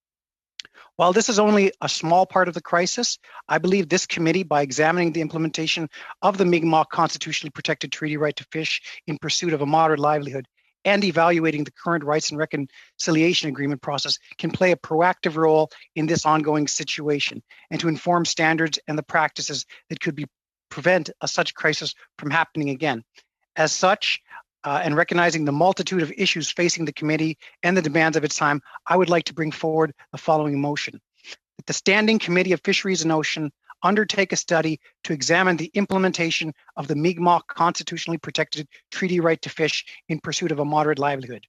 While this is only a small part of the crisis, I believe this committee, by examining the implementation of the Mi'kmaq constitutionally protected treaty right to fish in pursuit of a moderate livelihood and evaluating the current rights and reconciliation agreement process, can play a proactive role in this ongoing situation and to inform standards and the practices that could prevent such crisis from happening again. As such, and recognizing the multitude of issues facing the committee and the demands of its time, I would like to bring forward the following motion: that the Standing Committee of Fisheries and Ocean undertake a study to examine the implementation of the Mi'kmaq constitutionally protected treaty right to fish in pursuit of a moderate livelihood.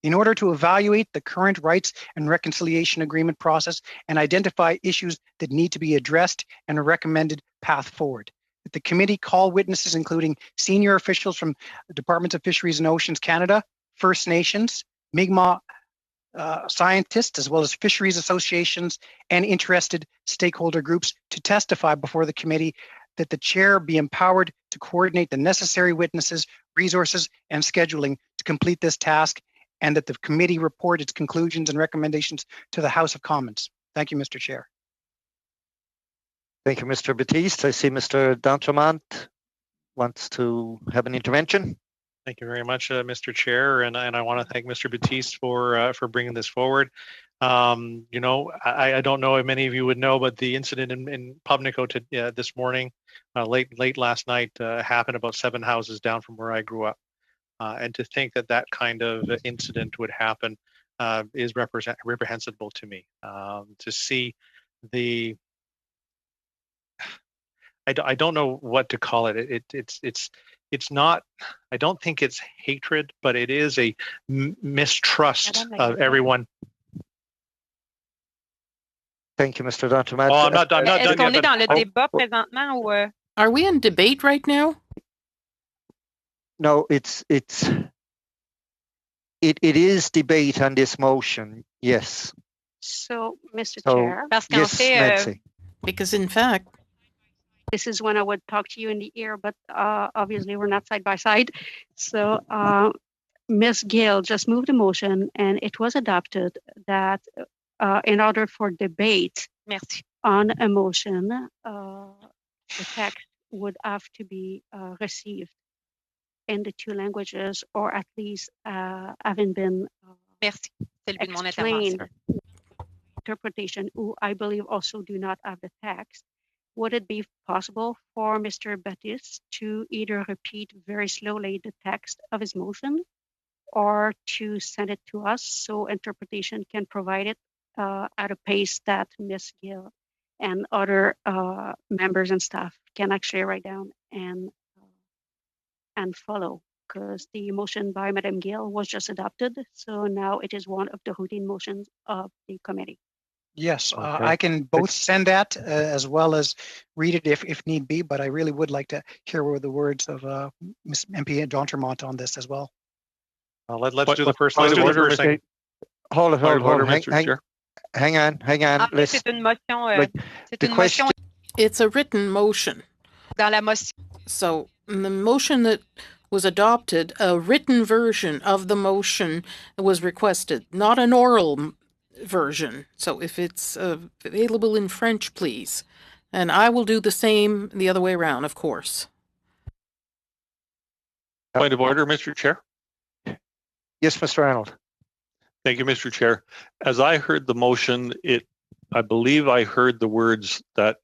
In order to evaluate the current rights and reconciliation agreement process and identify issues that need to be addressed and a recommended path forward. That the committee call witnesses, including senior officials from the Departments of Fisheries and Oceans Canada, First Nations, Mi'kmaq scientists, as well as fisheries associations and interested stakeholder groups to testify before the committee, that the chair be empowered to coordinate the necessary witnesses, resources, and scheduling to complete this task, and that the committee report its conclusions and recommendations to the House of Commons. Thank you, Mr. Chair. Thank you, Mr. Batiste. I see Mr. D'Entremont wants to have an intervention. Thank you very much, Mr. Chair, and I want to thank Mr. Batiste for bringing this forward. I don't know if many of you would know, but the incident in Pubnico this morning, late last night, happened about 7 houses down from where I grew up. And to think that kind of incident would happen is reprehensible to me. To see the, I don't know what to call it. It's not, I don't think it's hatred, but it is a mistrust of everyone. Thank you, Mr. D'Entremont. Oh, I'm not done Est-ce yet. qu'on est dans le Oh. débat présentement ou Are we in debate right now? No, it is debate on this motion, yes. So, Mr. So, Chair, Parce qu'en yes, fait, Nancy. Because in fact, this is when I would talk to you in the ear, but obviously we're not side by side. So Ms. Gill just moved a motion and it was adopted that in order for debate merci. on a motion, the text would have to be received in the 2 languages, or at least having been Merci. C'est le but de mon explained intervention. interpretation, who I believe also do not have the text. would it be possible for Mr. Baptiste to either repeat very slowly the text of his motion or to send it to us so interpretation can provide it at a pace that Ms. Gill and other members and staff can actually write down and follow? Because the motion by Madame Gill was just adopted, so now it is one of the routine motions of the committee. Yes, Okay. I can both send that as well as read it if need be, but I really would like to hear the words of Ms. MP John Tremont on this as well. Let's do the first. Let's do the first thing. Hold on. Mr. Chair. Hang on. En fait, c'est une motion. C'est une motion It's a written motion. dans la motion. So in the motion that was adopted, a written version of the motion was requested, not an oral version. So if it's available in French, please. And I will do the same the other way around, of course. Point of order, Mr. Chair. Yes, Mr. Arnold. Thank you, Mr. Chair. As I heard the motion, I believe I heard the words that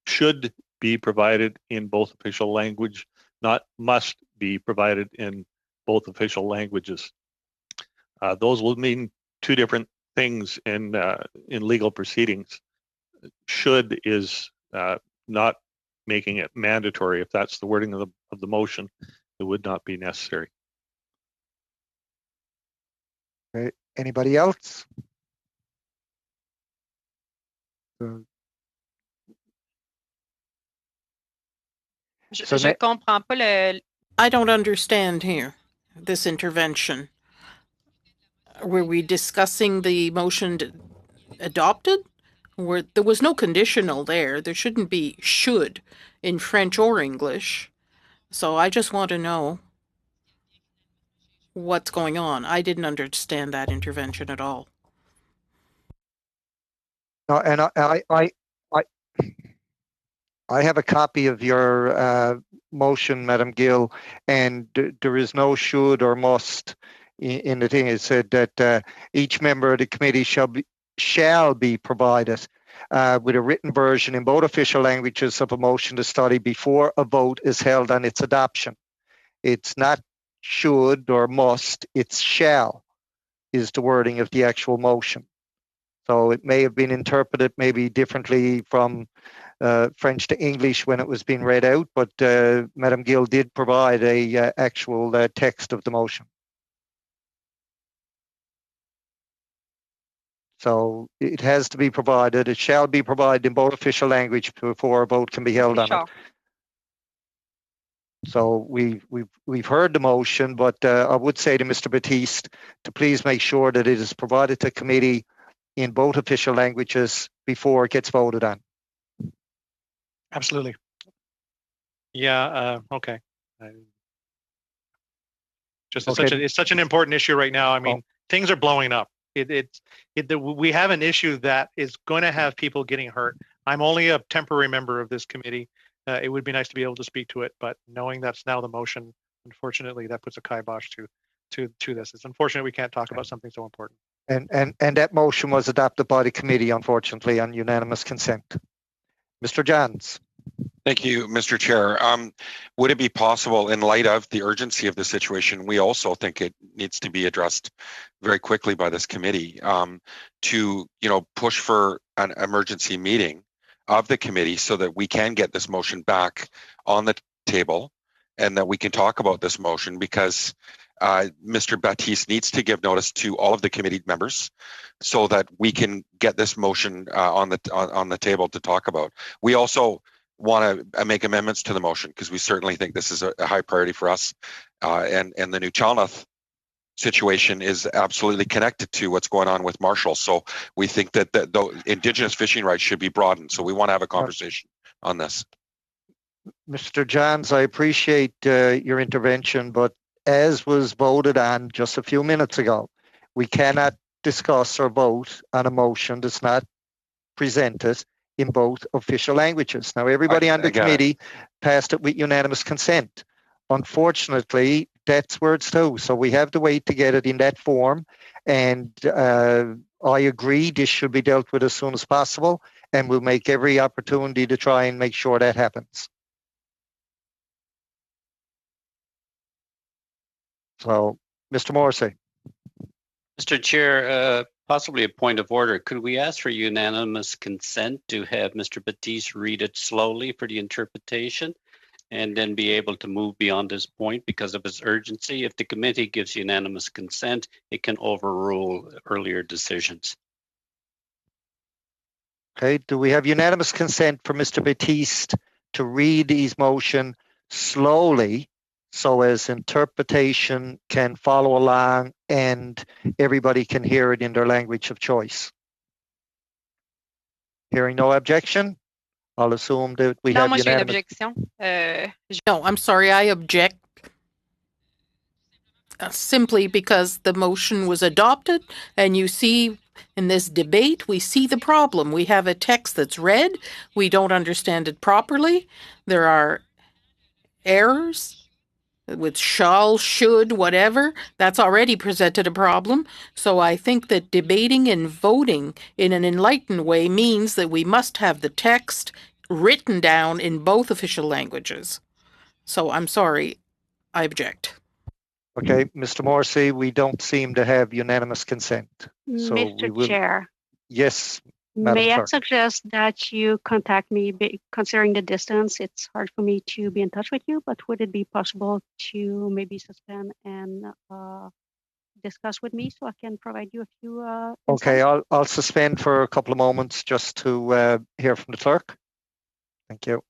should be provided in both official language, not must be provided in both official languages. Those will mean two different things in legal proceedings. Should is not making it mandatory. If that's the wording of the motion, it would not be necessary. Okay. Anybody else? Je comprends pas le. I don't understand here, this intervention. Were we discussing the motion adopted? There was no conditional there. There shouldn't be should in French or English. So I just want to know what's going on. I didn't understand that intervention at all. No, and I have a copy of your motion, Madam Gill, and there is no should or must in the thing. It said that each member of the committee shall be provided with a written version in both official languages of a motion to study before a vote is held on its adoption. It's not should or must, it's shall is the wording of the actual motion. So it may have been interpreted maybe differently from French to English when it was being read out, but Madam Gill did provide a actual text of the motion. So it has to be provided. It shall be provided in both official language before a vote can be held on it. So we've heard the motion, but I would say to Mr. Baptiste to please make sure that it is provided to committee in both official languages before it gets voted on. Absolutely. Yeah. Okay. Okay. It's such an important issue right now. I mean, things are blowing up. We have an issue that is going to have people getting hurt. I'm only a temporary member of this committee. It would be nice to be able to speak to it, but knowing that's now the motion, unfortunately, that puts a kibosh to this. It's unfortunate we can't talk about something so important. And that motion was adopted by the committee, unfortunately, on unanimous consent. Mr. Johns. Thank you, Mr. Chair. Would it be possible, in light of the urgency of the situation, we also think it needs to be addressed very quickly by this committee, to push for an emergency meeting of the committee so that we can get this motion back on the table and that we can talk about this motion, because Mr. Baptiste needs to give notice to all of the committee members so that we can get this motion on the table to talk about. We also want to make amendments to the motion because we certainly think this is a high priority for us, and the new Chalmouth situation is absolutely connected to what's going on with Marshall. So we think that the Indigenous fishing rights should be broadened. So we want to have a conversation on this. Mr. Johns, I appreciate your intervention, but as was voted on just a few minutes ago, we cannot discuss or vote on a motion that's not presented in both official languages. Now, everybody on the committee passed it with unanimous consent. Unfortunately, That's where it's to. So we have to wait to get it in that form. And I agree this should be dealt with as soon as possible. And we'll make every opportunity to try and make sure that happens. So, Mr. Morrissey. Mr. Chair, possibly a point of order. Could we ask for unanimous consent to have Mr. Batiste read it slowly for the interpretation and then be able to move beyond this point because of its urgency? If the committee gives unanimous consent, it can overrule earlier decisions. Okay, do we have unanimous consent for Mr. Batiste to read his motion slowly so as interpretation can follow along and everybody can hear it in their language of choice? Hearing no objection, I'll assume that we Non, have moi, j'ai une unanimous. objection. No, I'm sorry, I object. Simply because the motion was adopted, and you see in this debate, we see the problem. We have a text that's read, we don't understand it properly, there are errors with shall, should, whatever. That's already presented a problem. So I think that debating and voting in an enlightened way means that we must have the text written down in both official languages. So I'm sorry, I object. Okay, Mr. Morrissey, we don't seem to have unanimous consent. So we Mr. will. Chair, Yes, Madam may I Clerk. suggest that you contact me, considering the distance, it's hard for me to be in touch with you, but would it be possible to maybe suspend and discuss with me so I can provide you a few Okay, insights? I'll suspend for a couple of moments just to hear from the clerk. Thank you.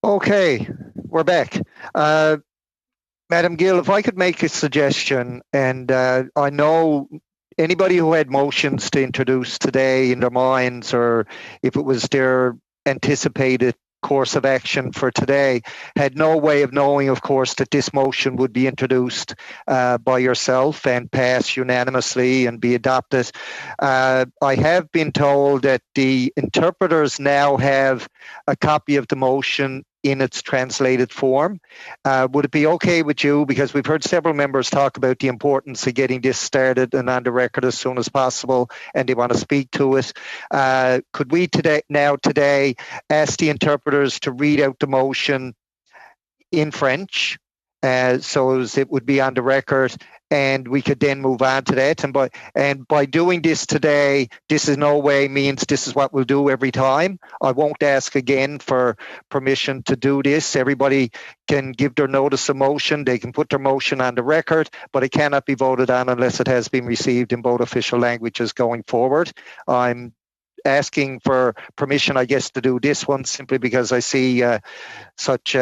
Okay, we're back. Madam Gill, if I could make a suggestion, and I know anybody who had motions to introduce today in their minds, or if it was their anticipated course of action for today, had no way of knowing, of course, that this motion would be introduced by yourself and pass unanimously and be adopted. I have been told that the interpreters now have a copy of the motion in its translated form. Would it be okay with you, because we've heard several members talk about the importance of getting this started and on the record as soon as possible, and they want to speak to it. Could we today ask the interpreters to read out the motion in French, so as it would be on the record, and we could then move on to that. And by doing this today, this in no way means this is what we'll do every time. I won't ask again for permission to do this. Everybody can give their notice of motion. They can put their motion on the record, but it cannot be voted on unless it has been received in both official languages going forward. I'm asking for permission, I guess, to do this one simply because I see such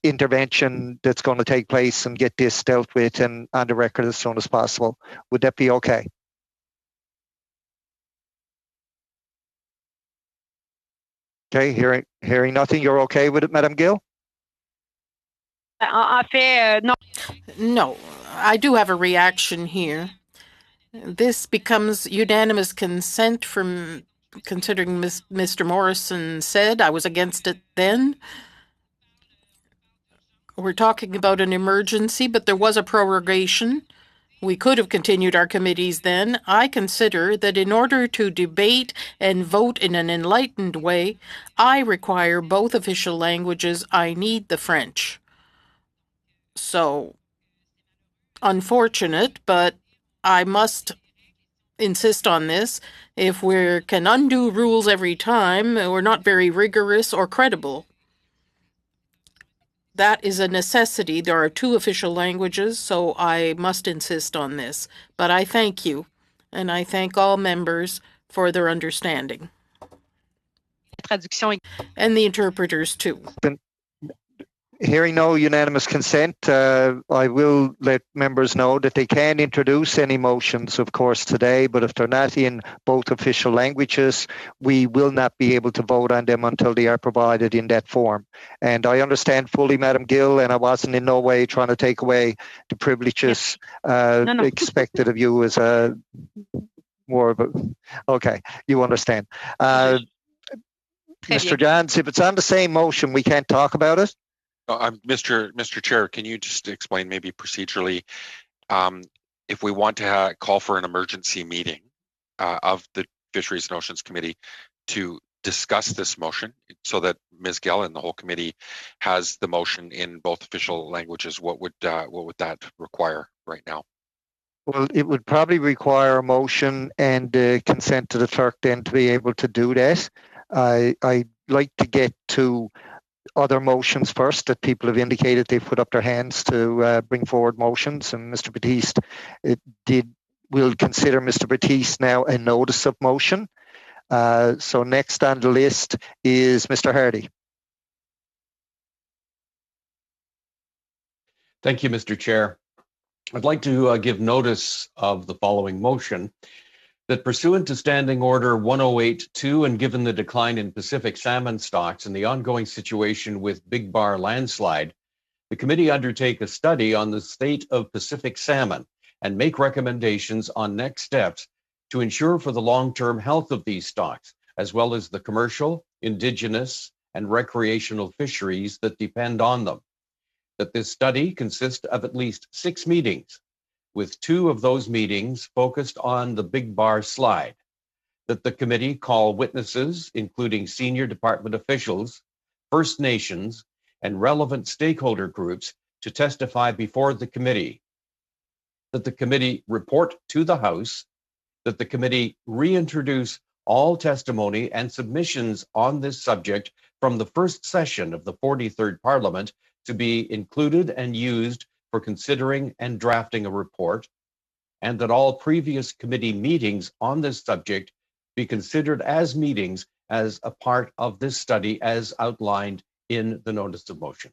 intervention that's going to take place and get this dealt with and on the record as soon as possible. Would that be okay? Okay, hearing nothing, you're okay with it, Madam Gill? En fait, non. No, I do have a reaction here. This becomes unanimous consent from considering Mr. Morrison said. I was against it then. We're talking about an emergency, but there was a prorogation. We could have continued our committees then. I consider that in order to debate and vote in an enlightened way, I require both official languages. I need the French. So, unfortunate, but I must insist on this. If we can undo rules every time, we're not very rigorous or credible. That is a necessity. There are two official languages, so I must insist on this. But I thank you, and I thank all members for their understanding. And the interpreters, too. Hearing no unanimous consent, I will let members know that they can introduce any motions, of course, today, but if they're not in both official languages, we will not be able to vote on them until they are provided in that form. And I understand fully, Madam Gill, and I wasn't in no way trying to take away the privileges expected of you as a more of a... Okay, you understand. Mr. Johns, if it's on the same motion, we can't talk about it? Mr. Chair, can you just explain maybe procedurally if we want to call for an emergency meeting of the Fisheries and Oceans Committee to discuss this motion so that Ms. Gill and the whole committee has the motion in both official languages, what would that require right now? Well, it would probably require a motion and consent to the clerk then to be able to do that. I'd like to get to other motions first that people have indicated they've put up their hands to bring forward motions, and Mr. Batiste will consider Mr. Batiste now a notice of motion. So next on the list is Mr. Hardy. Thank you, Mr. Chair. I'd like to give notice of the following motion. That pursuant to Standing Order 108-2 and given the decline in Pacific salmon stocks and the ongoing situation with Big Bar landslide, the committee undertake a study on the state of Pacific salmon and make recommendations on next steps to ensure for the long-term health of these stocks, as well as the commercial, indigenous, and recreational fisheries that depend on them. That this study consists of at least 6 meetings, with 2 of those meetings focused on the Big Bar slide, that the committee call witnesses, including senior department officials, First Nations, and relevant stakeholder groups to testify before the committee, that the committee report to the House, that the committee reintroduce all testimony and submissions on this subject from the first session of the 43rd Parliament to be included and used for considering and drafting a report, and that all previous committee meetings on this subject be considered as meetings as a part of this study as outlined in the notice of motion.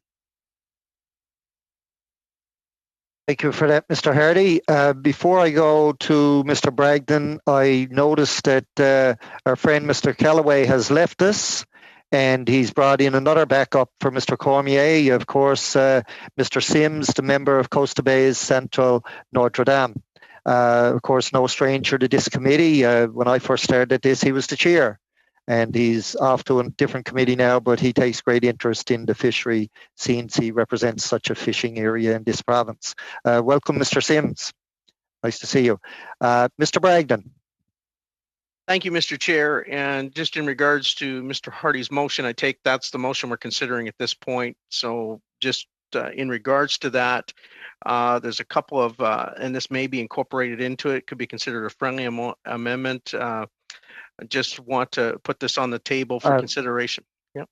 Thank you for that, Mr. Hardy. Before I go to Mr. Bragdon, I noticed that our friend Mr. Callaway has left us, and he's brought in another backup for Mr. Cormier. Of course, Mr. Sims, the member of Costa Bay's Central Notre Dame. Of course, no stranger to this committee. When I first started this, he was the chair. And he's off to a different committee now, but he takes great interest in the fishery since he represents such a fishing area in this province. Welcome, Mr. Sims. Nice to see you. Mr. Bragdon. Thank you, Mr. Chair. And just in regards to Mr. Hardy's motion, I take that's the motion we're considering at this point. So just in regards to that, there's a couple of, and this may be incorporated into it, could be considered a friendly amendment. I just want to put this on the table for consideration. Yep.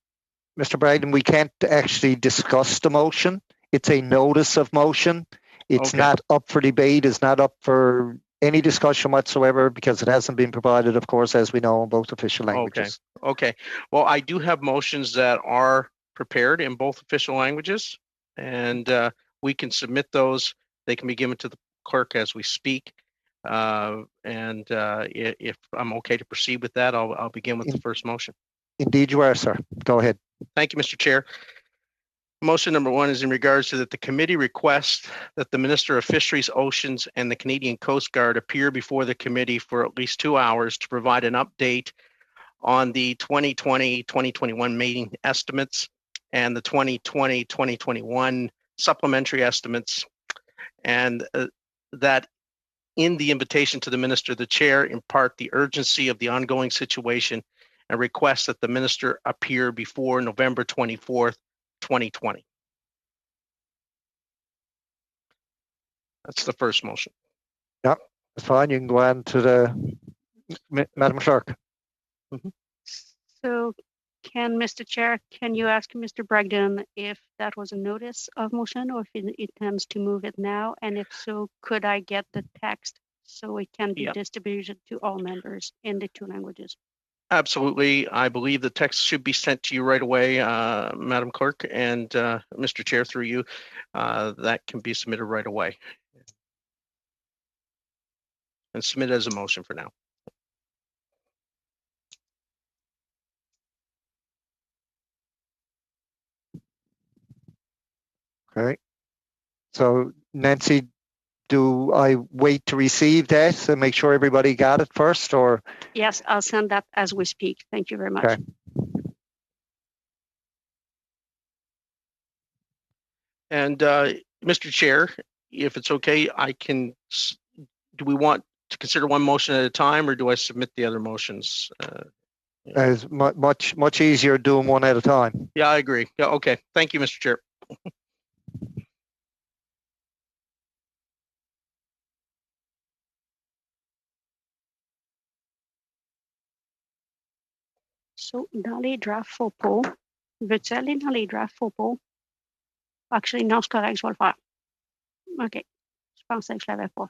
Mr. Bragdon, we can't actually discuss the motion. It's a notice of motion. It's not up for debate. It's not up for any discussion whatsoever because it hasn't been provided, of course, as we know, in both official languages. Okay. Well, I do have motions that are prepared in both official languages, and we can submit those. They can be given to the clerk as we speak. If I'm okay to proceed with that, I'll begin with the first motion. Indeed you are, sir. Go ahead. Thank you, Mr. Chair. Motion number one is in regards to that the committee requests that the Minister of Fisheries, Oceans, and the Canadian Coast Guard appear before the committee for at least 2 hours to provide an update on the 2020-2021 mating estimates and the 2020-2021 supplementary estimates, and that in the invitation to the minister, the chair impart the urgency of the ongoing situation and request that the minister appear before November 24th, 2020. That's the first motion. Yeah, that's fine. You can go on to the Madam Clerk. So Mr. Chair, can you ask Mr. Bragdon if that was a notice of motion or if it intends to move it now? And if so, could I get the text so it can be distributed to all members in the 2 languages? Absolutely. I believe the text should be sent to you right away, Madam Clerk, and Mr. Chair, through you, that can be submitted right away. And submit as a motion for now. Okay. So, Nancy, do I wait to receive that and make sure everybody got it first, or? Yes, I'll send that as we speak. Thank you very much. Okay. And Mr. Chair, if it's okay, do we want to consider one motion at a time, or do I submit the other motions? It's much easier doing one at a time. Yeah, I agree. Yeah, okay. Thank you, Mr. Chair. So, dans les drafts FOPO, veux-tu aller dans les drafts FOPO? Actually, non, c'est correct, je vais le faire. OK. Je pensais que je l'avais pas.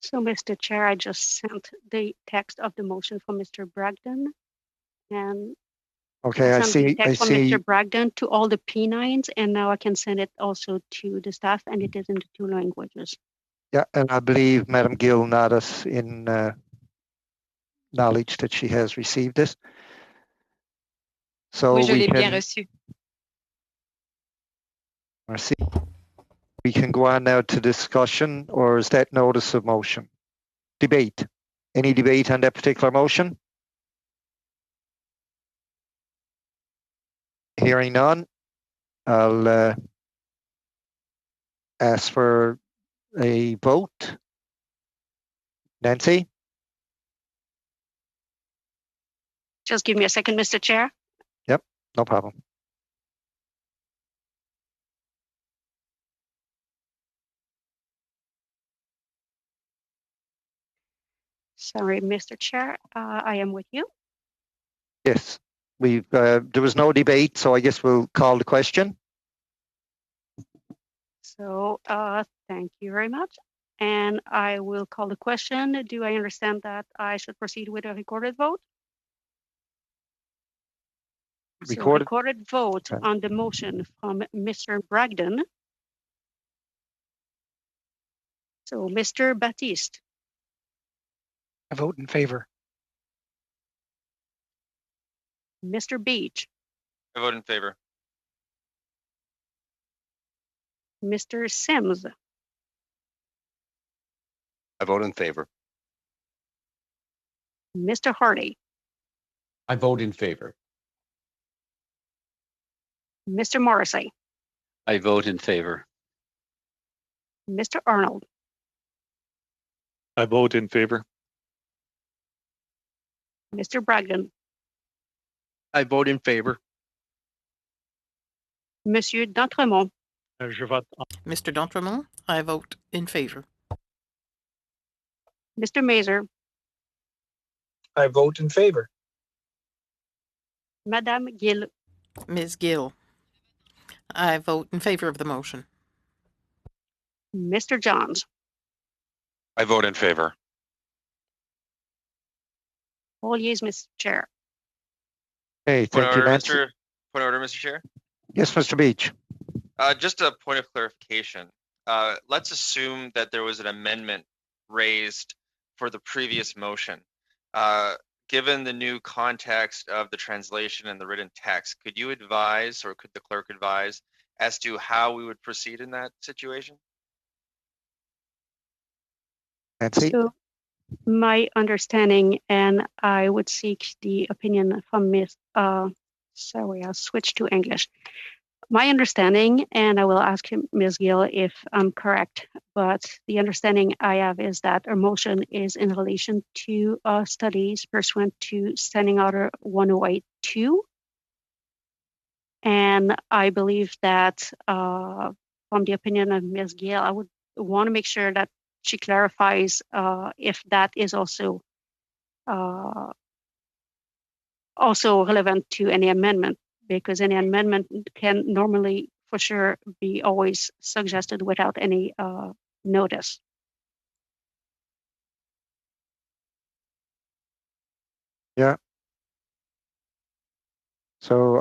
So, Mr. Chair, I just sent the text of the motion from Mr. Bragdon, and Okay, I sent the see. text from Mr. Bragdon to all the P9s, and now I can send it also to the staff, and it is in the 2 languages. Yeah, and I believe Madam Gill nodded in knowledge that she has received it. So Oui, je we l'ai bien can. reçu. Merci. We can go on now to discussion, or is that notice of motion? Debate. Any debate on that particular motion? Hearing none, I'll ask for a vote. Nancy? Just give me a second, Mr. Chair. Yep, no problem. Sorry, Mr. Chair, I am with you. Yes, there was no debate, so I guess we'll call the question. So thank you very much. And I will call the question. Do I understand that I should proceed with a recorded vote? Recorded. So recorded vote on the motion from Mr. Bragdon. So Mr. Baptiste. I vote in favor. Mr. Beach. I vote in favor. Mr. Sims. I vote in favor. Mr. Hardy. I vote in favor. Mr. Morrissey. I vote in favor. Mr. Arnold. I vote in favor. Mr. Bragdon. I vote in favor. Monsieur D'Entremont. Je vote. Mr. D'Entremont, I vote in favor. Mr. Mazer. I vote in favor. Madame Gill. Ms. Gill, I vote in favor of the motion. Mr. Johns. I vote in favor. All yeas, Mr. Chair. Hey, thank you, Nancy. Point of order, Mr. Chair. Yes, Mr. Beach. Just a point of clarification. Let's assume that there was an amendment raised for the previous motion. Given the new context of the translation and the written text, could you advise, or could the clerk advise, as to how we would proceed in that situation? Nancy? So my understanding, and I would seek the opinion from Ms. Sorry, I'll switch to English. My understanding, and I will ask Ms. Gill if I'm correct, but the understanding I have is that our motion is in relation to studies pursuant to Standing Order 108.2. And I believe that from the opinion of Ms. Gill, I would want to make sure that she clarifies if that is also relevant to any amendment, because any amendment can normally, for sure, be always suggested without any notice. Yeah. So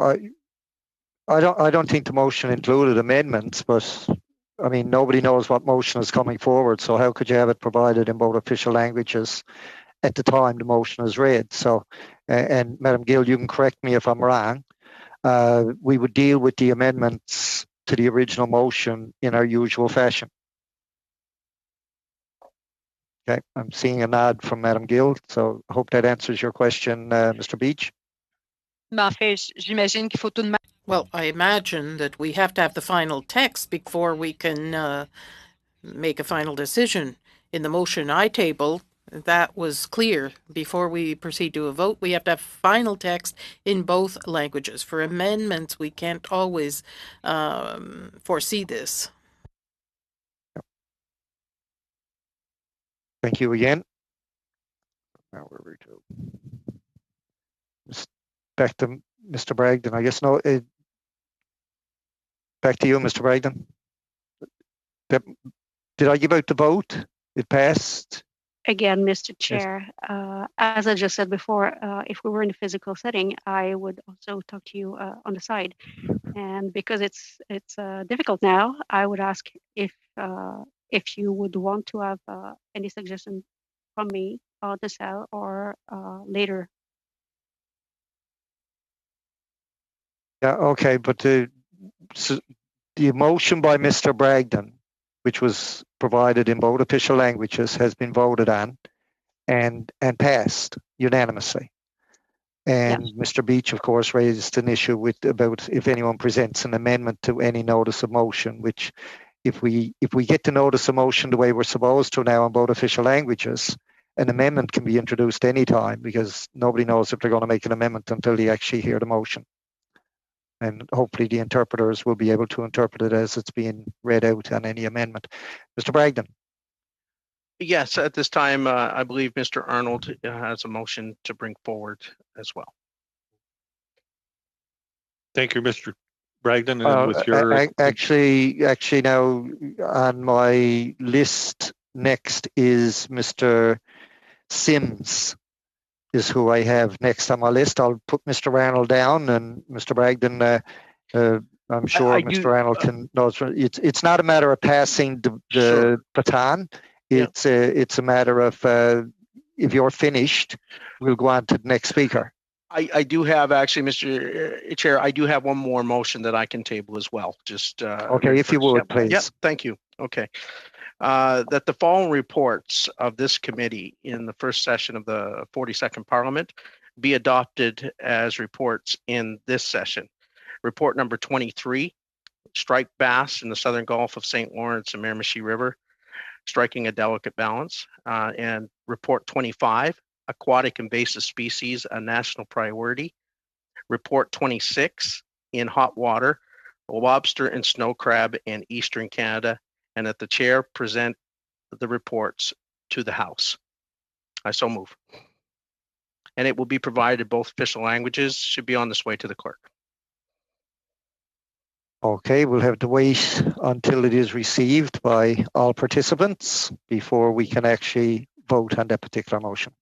I don't think the motion included amendments, but I mean, nobody knows what motion is coming forward. So how could you have it provided in both official languages at the time the motion is read? So, and Madam Gill, you can correct me if I'm wrong. We would deal with the amendments to the original motion in our usual fashion. Okay, I'm seeing a nod from Madam Gill, so I hope that answers your question, Mr. Beach. Mais en fait, j'imagine qu'il faut tout de même. Well, I imagine that we have to have the final text before we can make a final decision. In the motion I tabled, that was clear. Before we proceed to a vote, we have to have final text in both languages. For amendments, we can't always foresee this. Thank you again. Now where we go. Back to Mr. Bragdon. I guess no. Back to you, Mr. Bragdon. Did I give out the vote? It passed. Again, Mr. Chair, as I just said before, if we were in a physical setting, I would also talk to you on the side. And because it's difficult now, I would ask if you would want to have any suggestion from me on the cell or later. Yeah, okay, but the motion by Mr. Bragdon, which was provided in both official languages, has been voted on and passed unanimously. And Yes. Mr. Beach, of course, raised an issue about if anyone presents an amendment to any notice of motion, which if we get the notice of motion the way we're supposed to now in both official languages, an amendment can be introduced anytime because nobody knows if they're going to make an amendment until they actually hear the motion. And hopefully the interpreters will be able to interpret it as it's being read out on any amendment. Mr. Bragdon. Yes, at this time, I believe Mr. Arnold has a motion to bring forward as well. Thank you, Mr. Bragdon. And with your actually now on my list next is Mr. Sims is who I have next on my list. I'll put Mr. Arnold down and Mr. Bragdon. I'm sure Mr. Arnold can know. It's not a matter of passing the baton. It's a matter of if you're finished, we'll go on to the next speaker. I do have actually, Mr. Chair, I do have one more motion that I can table as well. Just okay, if you would, please. Yep, thank you. Okay. That the following reports of this committee in the first session of the 42nd Parliament be adopted as reports in this session. Report number 23, striped bass in the southern Gulf of St. Lawrence and Miramichi River, striking a delicate balance. And report 25, aquatic invasive species, a national priority. Report 26, in hot water, lobster and snow crab in Eastern Canada, and that the chair present the reports to the House. I so move. And it will be provided in both official languages, should be on this way to the clerk. Okay, we'll have to wait until it is received by all participants before we can actually vote on that particular motion.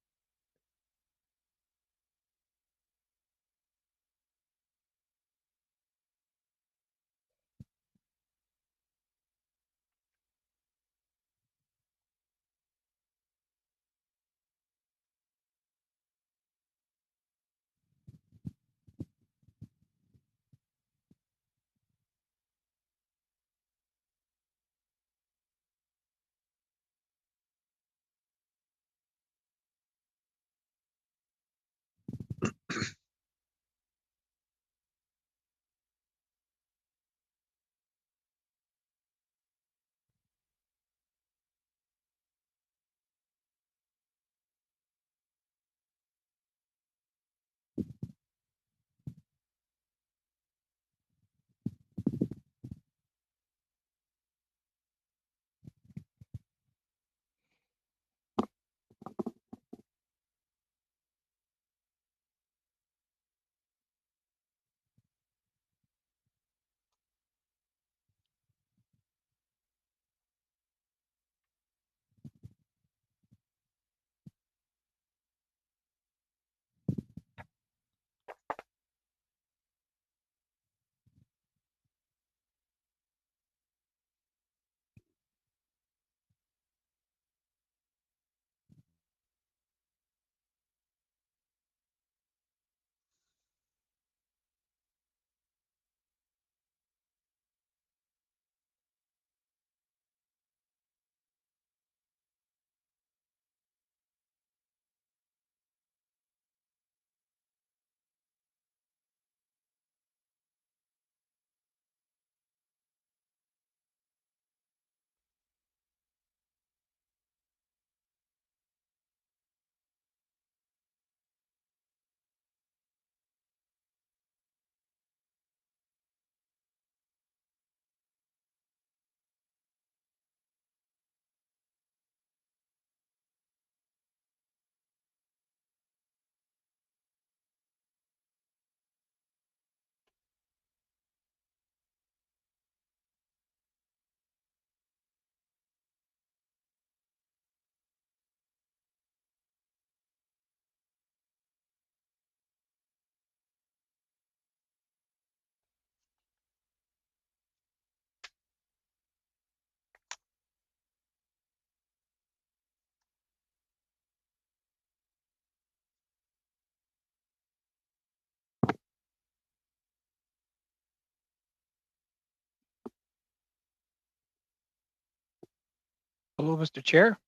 Hello, Mr. Chair.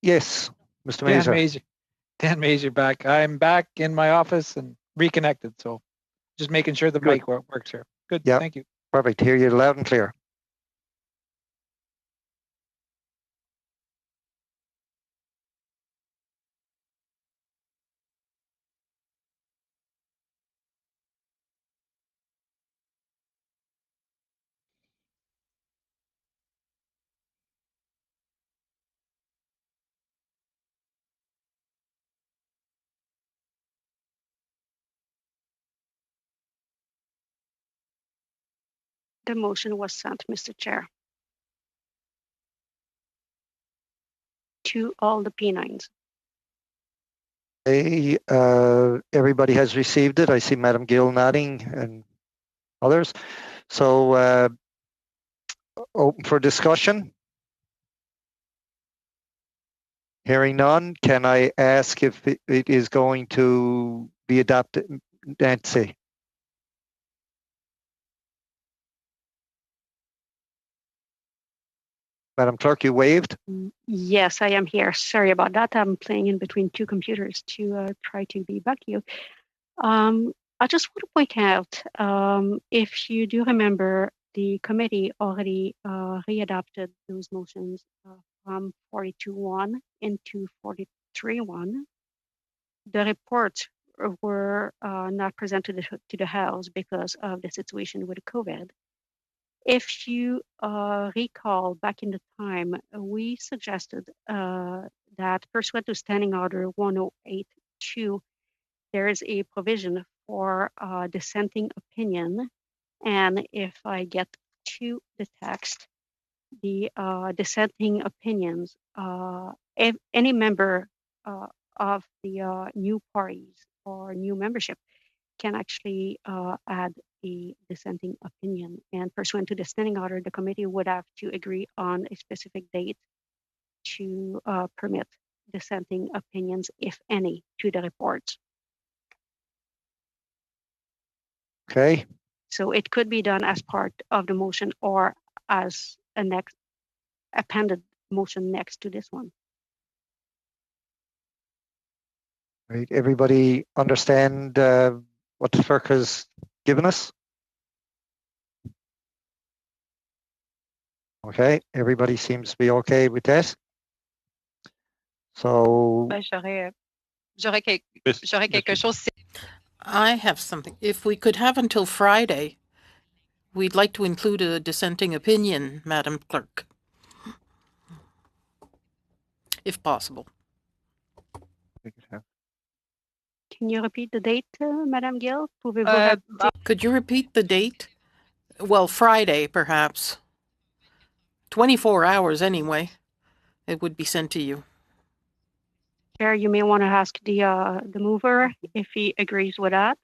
Yes, Mr. Dan Mazer. Mazer. Dan Mazer back. I'm back in my office and reconnected. So just making sure the Good. mic works here. Good. Yeah. Thank you. Perfect. Hear you loud and clear. The motion was sent, Mr. Chair, to all the P9s. Hey, everybody has received it. I see Madam Gill nodding and others. So open for discussion. Hearing none, can I ask if it is going to be adopted? Nancy. Madam Clerk, you waved. Yes, I am here. Sorry about that. I'm playing in between two computers to try to be back you. I just want to point out, if you do remember, the committee already readopted those motions from 42.1 into 43.1. The reports were not presented to the House because of the situation with COVID. If you recall back in the time, we suggested that pursuant to Standing Order 1082, there is a provision for dissenting opinion. And if I get to the text, the dissenting opinions, if any member of the new parties or new membership can actually add a dissenting opinion. And pursuant to the standing order, the committee would have to agree on a specific date to permit dissenting opinions, if any, to the report. Okay. So it could be done as part of the motion or as a next appended motion next to this one. Right. Everybody understand what the clerk has given us? Okay. Everybody seems to be okay with that. So J'aurais quelque chose. I have something. If we could have until Friday, we'd like to include a dissenting opinion, Madam Clerk, if possible. Can you repeat the date, Madame Gill? Could you repeat the date? Well, Friday, perhaps. 24 hours anyway. It would be sent to you. Chair, you may want to ask the mover if he agrees with that.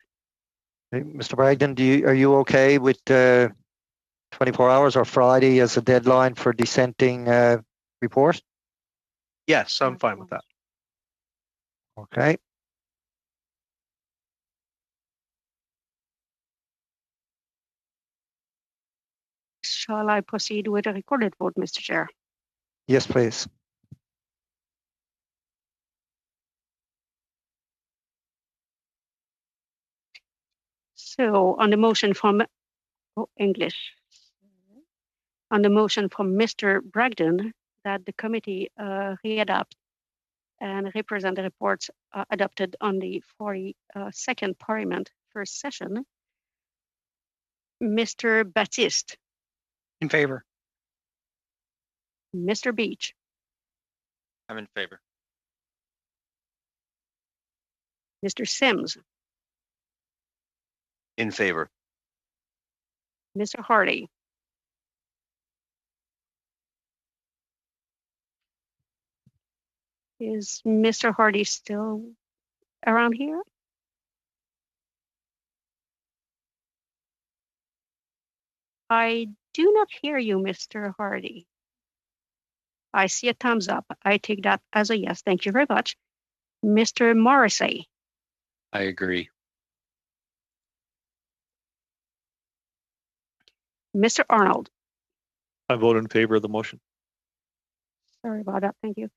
Hey, Mr. Bragdon, are you okay with 24 hours or Friday as a deadline for dissenting report? Yes, I'm fine with that. Okay. Shall I proceed with a recorded vote, Mr. Chair? Yes, please. So on the motion from English, on the motion from Mr. Bragdon that the committee readopt and represent the reports adopted on the 42nd Parliament first session, Mr. Baptiste. In favor. Mr. Beach. I'm in favor. Mr. Sims. In favor. Mr. Hardy. Is Mr. Hardy still around here? I do not hear you, Mr. Hardy. I see a thumbs up. I take that as a yes. Thank you very much. Mr. Morrissey. I agree. Mr. Arnold. I vote in favor of the motion. Sorry about that. Thank you.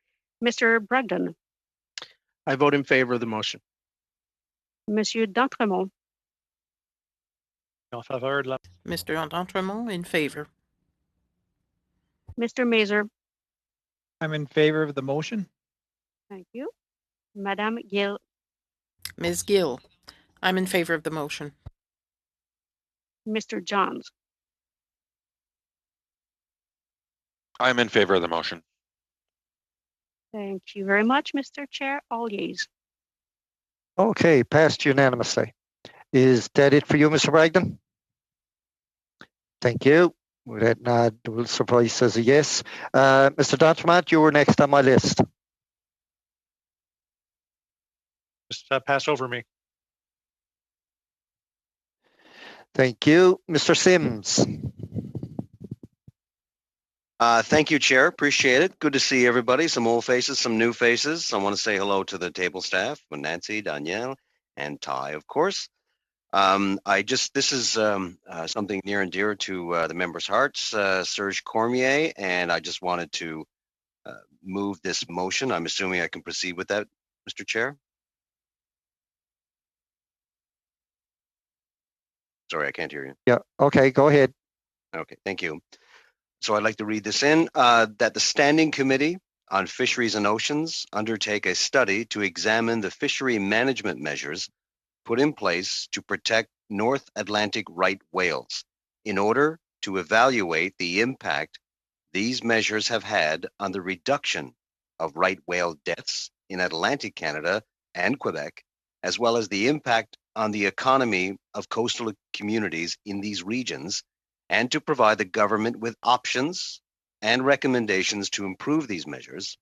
Mr. Bragdon, I vote in favor of the motion. Monsieur d'Entremont, En faveur de la... Mr. D'Entremont, in favor. Mr. Mazer. I'm in favor of the motion. Thank you. Madame Gill, Ms. Gill, I'm in favor of the motion. Mr. Johns. I'm in favor of the motion. Thank you very much, Mr. Chair. All yeas. Okay, passed unanimously. Is that it for you, Mr. Bragdon? Thank you. That nod will suffice as a yes. Mr. D'Entremont, you were next on my list. Just pass over me. Thank you. Mr. Sims. Thank you, Chair. Appreciate it. Good to see everybody. Some old faces, some new faces. I want to say hello to the table staff, Nancy, Danielle, and Ty, of course. This is something near and dear to the members' hearts, Serge Cormier, and I just wanted to move this motion. I'm assuming I can proceed with that, Mr. Chair. Sorry, I can't hear you. Yeah, okay, go ahead. Okay, thank you. So I'd like to read this in, that the Standing Committee on Fisheries and Oceans undertake a study to examine the fishery management measures put in place to protect North Atlantic right whales in order to evaluate the impact these measures have had on the reduction of right whale deaths in Atlantic Canada and Quebec, as well as the impact on the economy of coastal communities in these regions, and to provide the government with options and recommendations to improve these measures.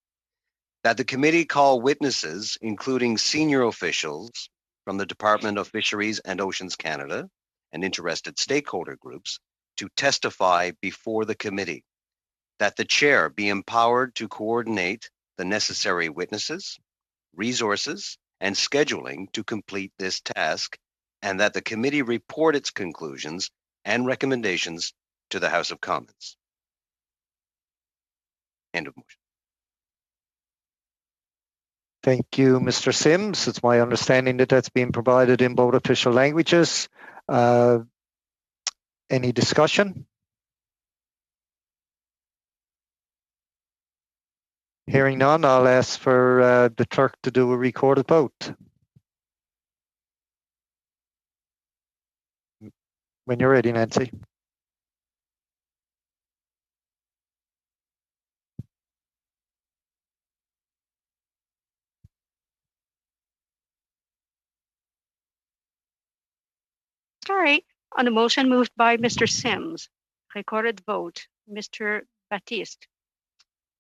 That the committee call witnesses, including senior officials from the Department of Fisheries and Oceans Canada and interested stakeholder groups, to testify before the committee. That the chair be empowered to coordinate the necessary witnesses, resources, and scheduling to complete this task, and that the committee report its conclusions and recommendations to the House of Commons. End of motion. Thank you, Mr. Sims. It's my understanding that that's being provided in both official languages. Any discussion? Hearing none, I'll ask for the clerk to do a recorded vote. When you're ready, Nancy. All right. On the motion moved by Mr. Sims, recorded vote, Mr. Baptiste,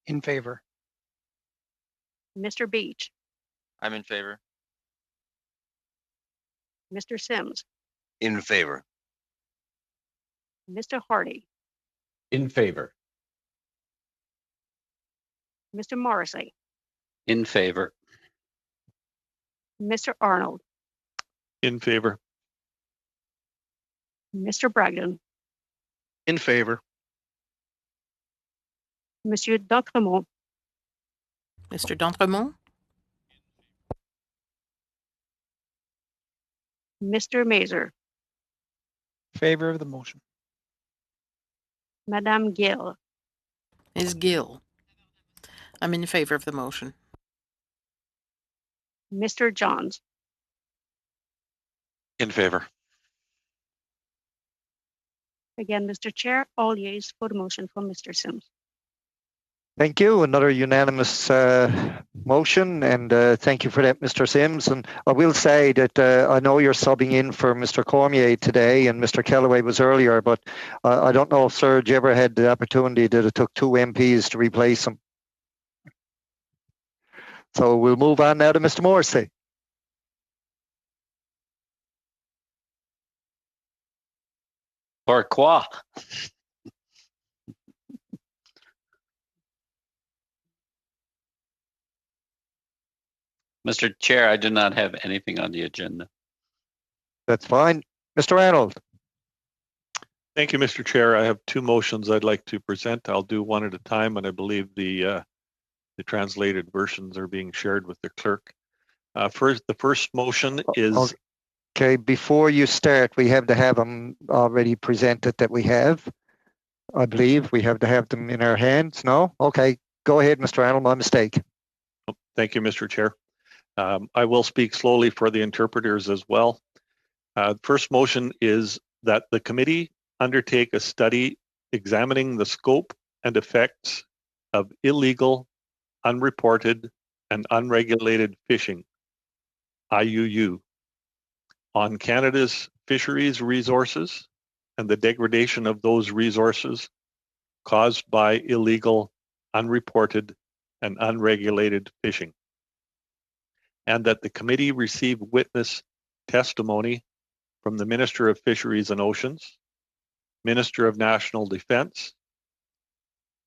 In favor. Mr. Beach, I'm in favor. Mr. Sims, In favor. Mr. Hardy, In favor. Mr. Morrissey, In favor. Mr. Arnold, In favor. Mr. Bragdon, In favor. Monsieur d'Entremont, Mr. D'Entremont, Mr. Mazer, Favor of the motion. Madame Gill, Ms. Gill, I'm in favor of the motion. Mr. Johns. In favor. Again, Mr. Chair, all yeas for the motion from Mr. Sims. Thank you. Another unanimous motion, and thank you for that, Mr. Sims. And I will say that I know you're subbing in for Mr. Cormier today, and Mr. Kellaway was earlier, but I don't know if Serge ever had the opportunity that it took two MPs to replace him. So we'll move on now to Mr. Morrissey. Pourquoi? Mr. Chair, I do not have anything on the agenda. That's fine. Mr. Arnold. Thank you, Mr. Chair. I have two motions I'd like to present. I'll do one at a time, and I believe the translated versions are being shared with the clerk. The first motion is... Okay, before you start, we have to have them already presented that we have. I believe we have to have them in our hands. No? Okay, go ahead, Mr. Arnold, my mistake. Thank you, Mr. Chair. I will speak slowly for the interpreters as well. First motion is that the committee undertake a study examining the scope and effects of illegal, unreported, and unregulated fishing, IUU, on Canada's fisheries resources and the degradation of those resources caused by illegal, unreported, and unregulated fishing. And that the committee receive witness testimony from the Minister of Fisheries and Oceans, Minister of National Defence,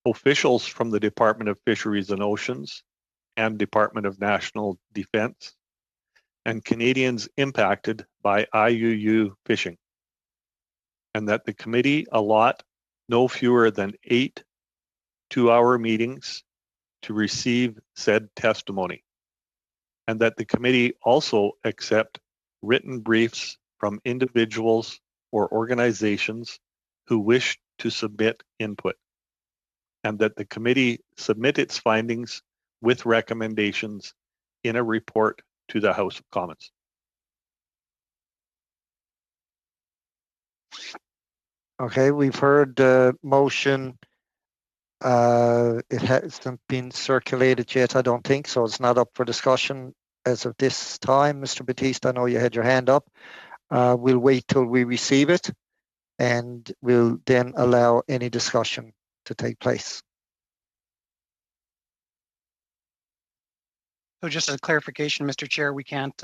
officials from the Department of Fisheries and Oceans and Department of National Defence, and Canadians impacted by IUU fishing, and that the committee allot no fewer than 8 two-hour meetings to receive said testimony, and that the committee also accept written briefs from individuals or organizations who wish to submit input, and that the committee submit its findings with recommendations in a report to the House of Commons. Okay, we've heard the motion. It hasn't been circulated yet, I don't think, so it's not up for discussion as of this time. Mr. Batista, I know you had your hand up. We'll wait till we receive it, and we'll then allow any discussion to take place. So just as a clarification, Mr. Chair, we can't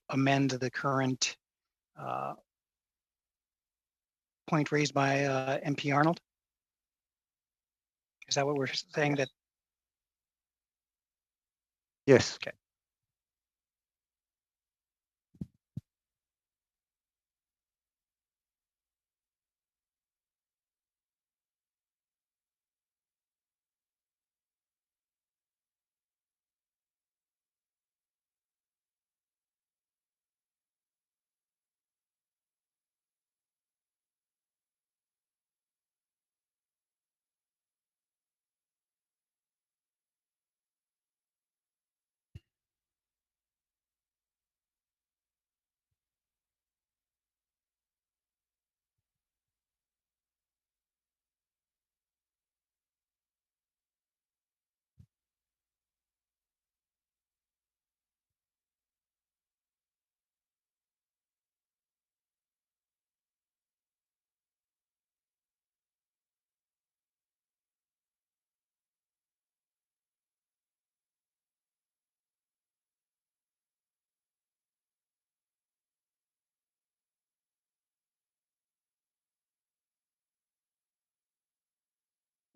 amend the current point raised by MP Arnold? Is that what we're saying? That yes. Okay.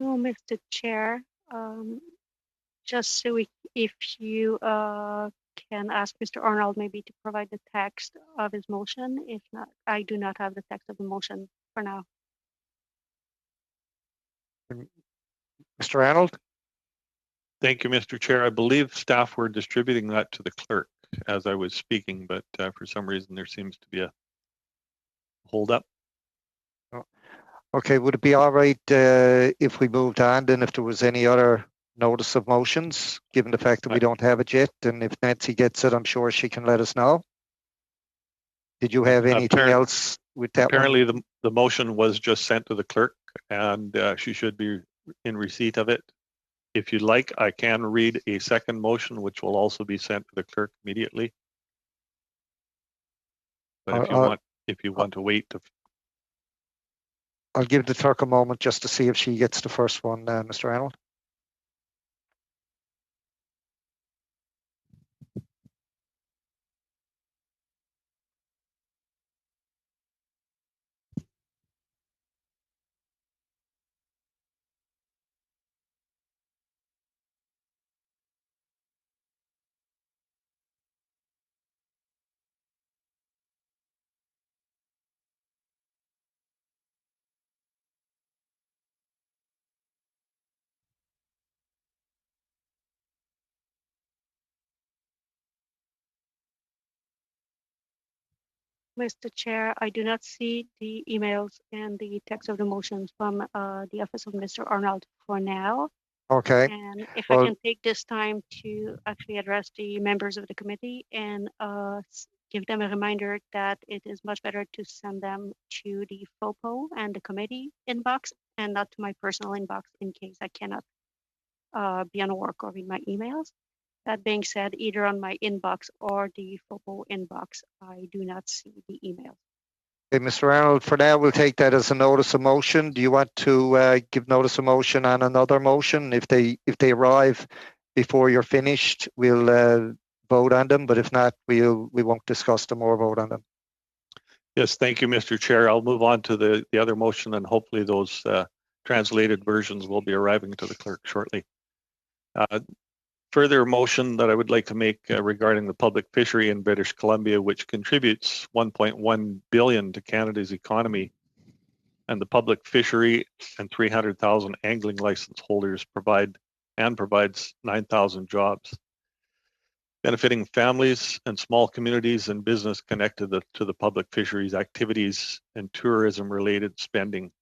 So, Mr. Chair, just so if you can ask Mr. Arnold maybe to provide the text of his motion. If not, I do not have the text of the motion for now. Mr. Arnold? Thank you, Mr. Chair. I believe staff were distributing that to the clerk as I was speaking, but for some reason there seems to be a hold up. Okay, would it be all right if we moved on then if there was any other notice of motions, given the fact that we don't have it yet? And if Nancy gets it, I'm sure she can let us know. Did you have anything else with that apparently one? the motion was just sent to the clerk, and she should be in receipt of it. If you'd like, I can read a second motion, which will also be sent to the clerk immediately. But if you want to wait to... I'll give the clerk a moment just to see if she gets the first one, Mr. Arnold. Mr. Chair, I do not see the emails and the text of the motions from the office of Mr. Arnold for now. Okay. And if Well- I can take this time to actually address the members of the committee and give them a reminder that it is much better to send them to the FOPO and the committee inbox and not to my personal inbox in case I cannot be on work or read my emails. That being said, either on my inbox or the FOPO inbox, I do not see the email. Okay, Mr. Arnold, for now, we'll take that as a notice of motion. Do you want to give notice of motion on another motion? If they arrive before you're finished, we'll vote on them. But if not, we won't discuss them or vote on them. Yes, thank you, Mr. Chair. I'll move on to the other motion, and hopefully those translated versions will be arriving to the clerk shortly. Further motion that I would like to make regarding the public fishery in British Columbia, which contributes 1.1 billion to Canada's economy, and the public fishery and 300,000 angling license holders provides 9,000 jobs, benefiting families and small communities and business connected to the public fisheries activities and tourism-related spending.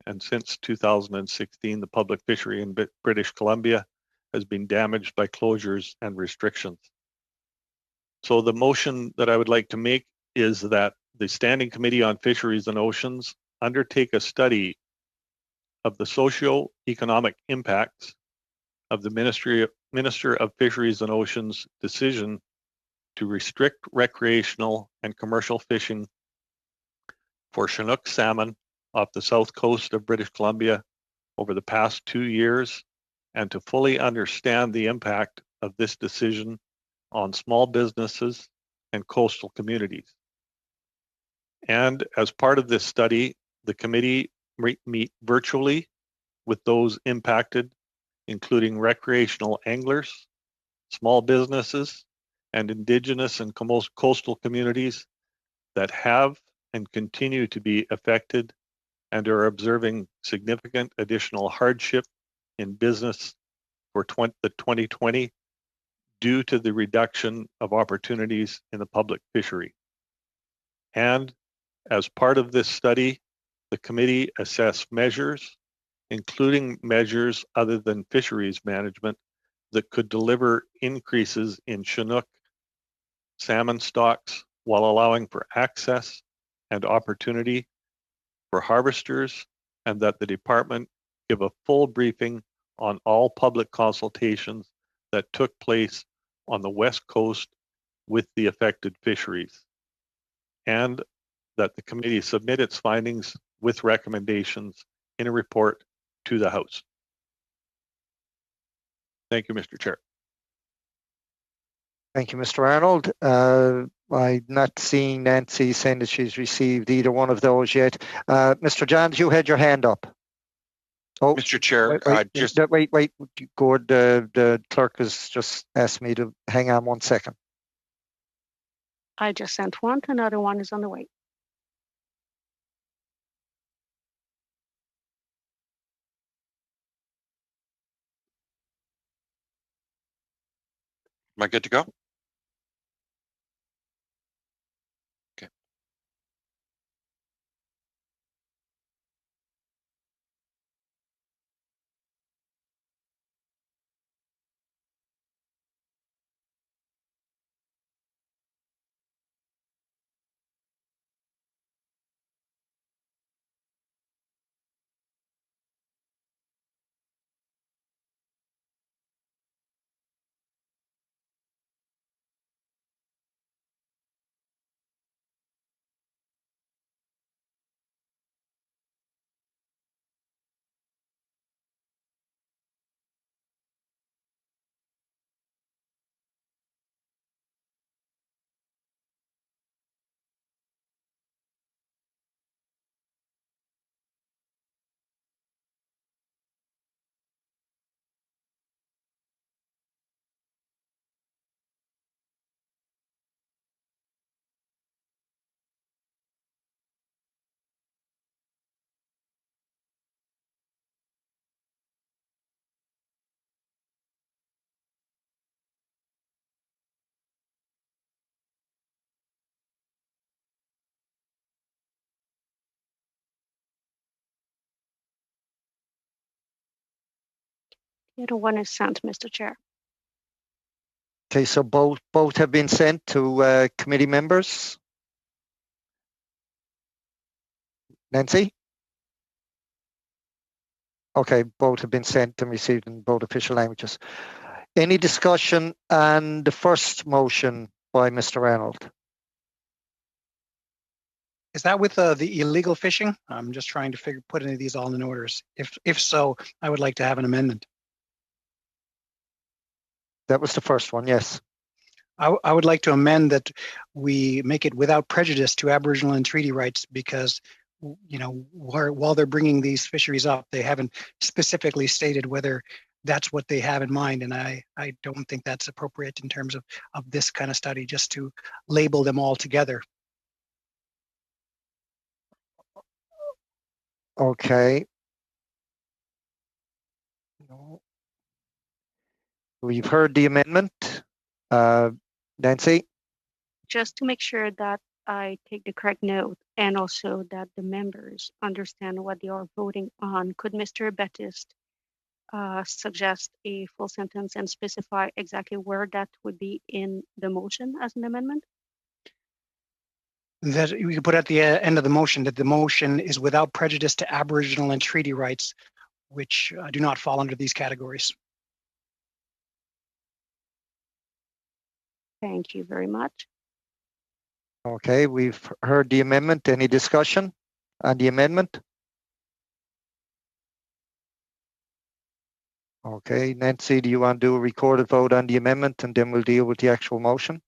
And since 2016, the public fishery in British Columbia has been damaged by closures and restrictions. So the motion that I would like to make is that the Standing Committee on Fisheries and Oceans undertake a study of the socio-economic impacts of the Minister of Fisheries and Oceans' decision to restrict recreational and commercial fishing for Chinook salmon off the south coast of British Columbia over the past 2 years, and to fully understand the impact of this decision on small businesses and coastal communities. And as part of this study, the committee meet virtually with those impacted, including recreational anglers, small businesses, and Indigenous and coastal communities that have and continue to be affected and are observing significant additional hardship in business for the 2020 due to the reduction of opportunities in the public fishery. And as part of this study, the committee assessed measures, including measures other than fisheries management, that could deliver increases in Chinook salmon stocks while allowing for access and opportunity for harvesters, and that the department give a full briefing on all public consultations that took place on the West Coast with the affected fisheries, and that the committee submit its findings with recommendations in a report to the House. Thank you, Mr. Chair. Thank you, Mr. Arnold. I'm not seeing Nancy saying that she's received either one of those yet. Mr. Johns, you had your hand up. Oh, Mr. Chair, wait, Gord, the clerk has just asked me to hang on 1 second. I just sent one, another one is on the way. Am I good to go? The other one is sent, Mr. Chair. Okay, so both have been sent to committee members. Nancy? Okay, both have been sent and received in both official languages. Any discussion on the first motion by Mr. Arnold? Is that with the illegal fishing? I'm just trying to put any of these all in orders. If so, I would like to have an amendment. That was the first one, yes. I would like to amend that we make it without prejudice to Aboriginal and treaty rights because, you know, while they're bringing these fisheries up, they haven't specifically stated whether that's what they have in mind. And I don't think that's appropriate in terms of this kind of study, just to label them all together. Okay. We've heard the amendment. Nancy? Just to make sure that I take the correct note and also that the members understand what they are voting on, could Mr. Baptiste suggest a full sentence and specify exactly where that would be in the motion as an amendment? That we could put at the end of the motion that the motion is without prejudice to Aboriginal and treaty rights, which do not fall under these categories. Thank you very much. Okay, we've heard the amendment. Any discussion on the amendment? Okay, Nancy, do you want to do a recorded vote on the amendment and then we'll deal with the actual motion?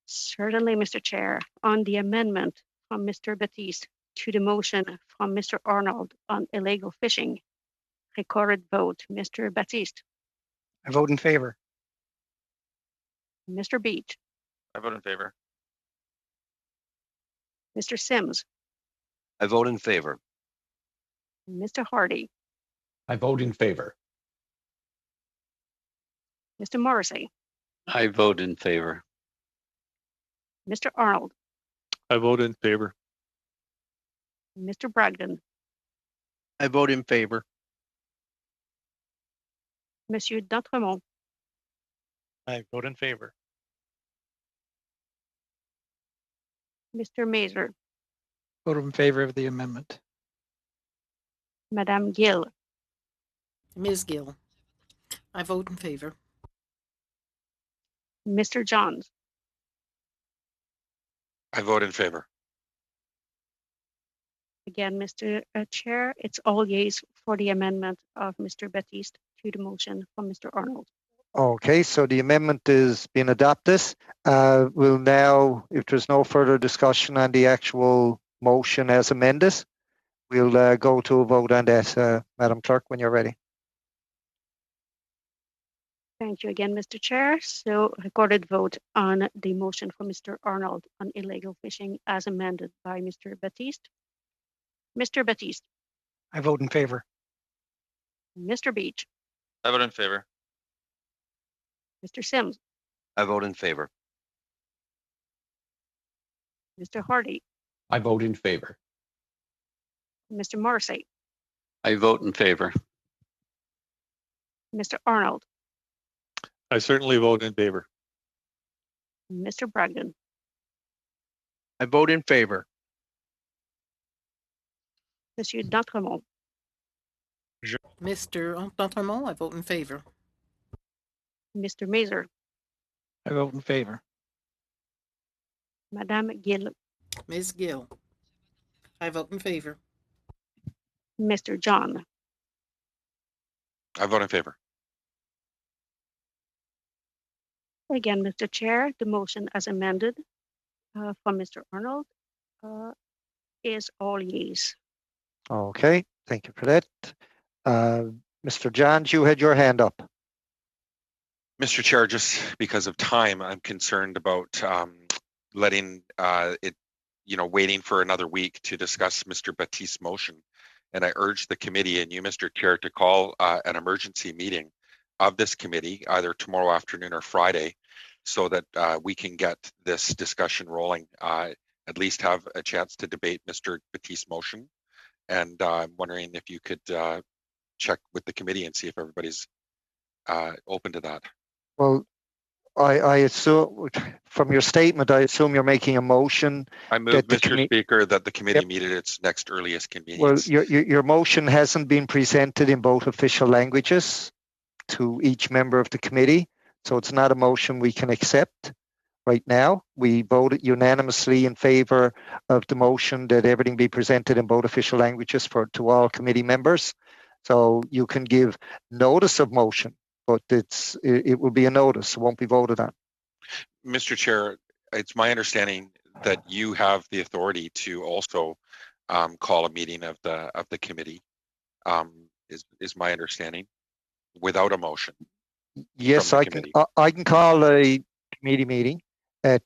Certainly, Mr. Chair. On the amendment from Mr. Baptiste to the motion from Mr. Arnold on illegal fishing, recorded vote, Mr. Baptiste. I vote in favor. Mr. Beach. I vote in favor. Mr. Sims. I vote in favor. Mr. Hardy. I vote in favor. Mr. Morrissey. I vote in favor. Mr. Arnold. I vote in favor. Mr. Bragdon. I vote in favor. Monsieur D'Entremont. I vote in favor. Mr. Mazer. Vote in favor of the amendment. Madame Gill. Ms. Gill. I vote in favor. Mr. Johns. I vote in favor. Again, Mr. Chair, it's all yeas for the amendment of Mr. Baptiste to the motion from Mr. Arnold. Okay, so the amendment is being adopted. We'll now, if there's no further discussion on the actual motion as amended, we'll go to a vote on that, Madam Clerk, when you're ready. Thank you again, Mr. Chair. So recorded vote on the motion for Mr. Arnold on illegal fishing as amended by Mr. Baptiste. Mr. Baptiste. I vote in favor. Mr. Beach. I vote in favor. Mr. Sims. I vote in favor. Mr. Hardy. I vote in favor. Mr. Morrissey. I vote in favor. Mr. Arnold. I certainly vote in favor. Mr. Bragdon. I vote in favor. Monsieur D'Entremont. Mr. D'Entremont, I vote in favor. Mr. Mazer. I vote in favor. Madame Gill. Ms. Gill. I vote in favor. Mr. John. I vote in favor. Again, Mr. Chair, the motion as amended from Mr. Arnold is all yeas. Okay, thank you for that. Mr. Johns, you had your hand up. Mr. Chair, just because of time, I'm concerned about letting it, waiting for another week to discuss Mr. Baptiste's motion. And I urge the committee and you, Mr. Chair, to call an emergency meeting of this committee either tomorrow afternoon or Friday so that we can get this discussion rolling, at least have a chance to debate Mr. Baptiste's motion. And I'm wondering if you could check with the committee and see if everybody's open to that. Well, I assume from your statement, I assume you're making a motion. I move, Mr. Speaker, that the committee meet at its next earliest convenience. Well, your motion hasn't been presented in both official languages to each member of the committee, so it's not a motion we can accept right now. We voted unanimously in favor of the motion that everything be presented in both official languages to all committee members. So you can give notice of motion, but it will be a notice. It won't be voted on. Mr. Chair, it's my understanding that you have the authority to also call a meeting of the committee. Is my understanding without a motion? Yes, I can call a committee meeting at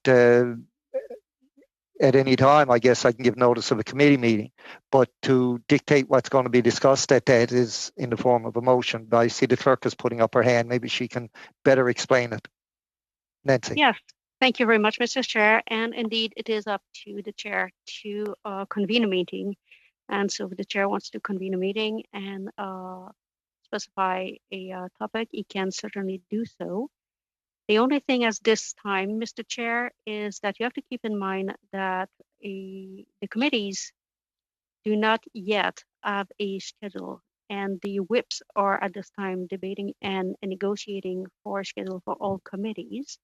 any time. I guess I can give notice of a committee meeting, but to dictate what's going to be discussed at that is in the form of a motion. I see the clerk is putting up her hand. Maybe she can better explain it. Nancy. Yes, thank you very much, Mr. Chair. And indeed, it is up to the chair to convene a meeting. And so if the chair wants to convene a meeting and specify a topic, he can certainly do so. The only thing as this time, Mr. Chair, is that you have to keep in mind that the committees do not yet have a schedule, and the whips are at this time debating and negotiating for a schedule for all committees.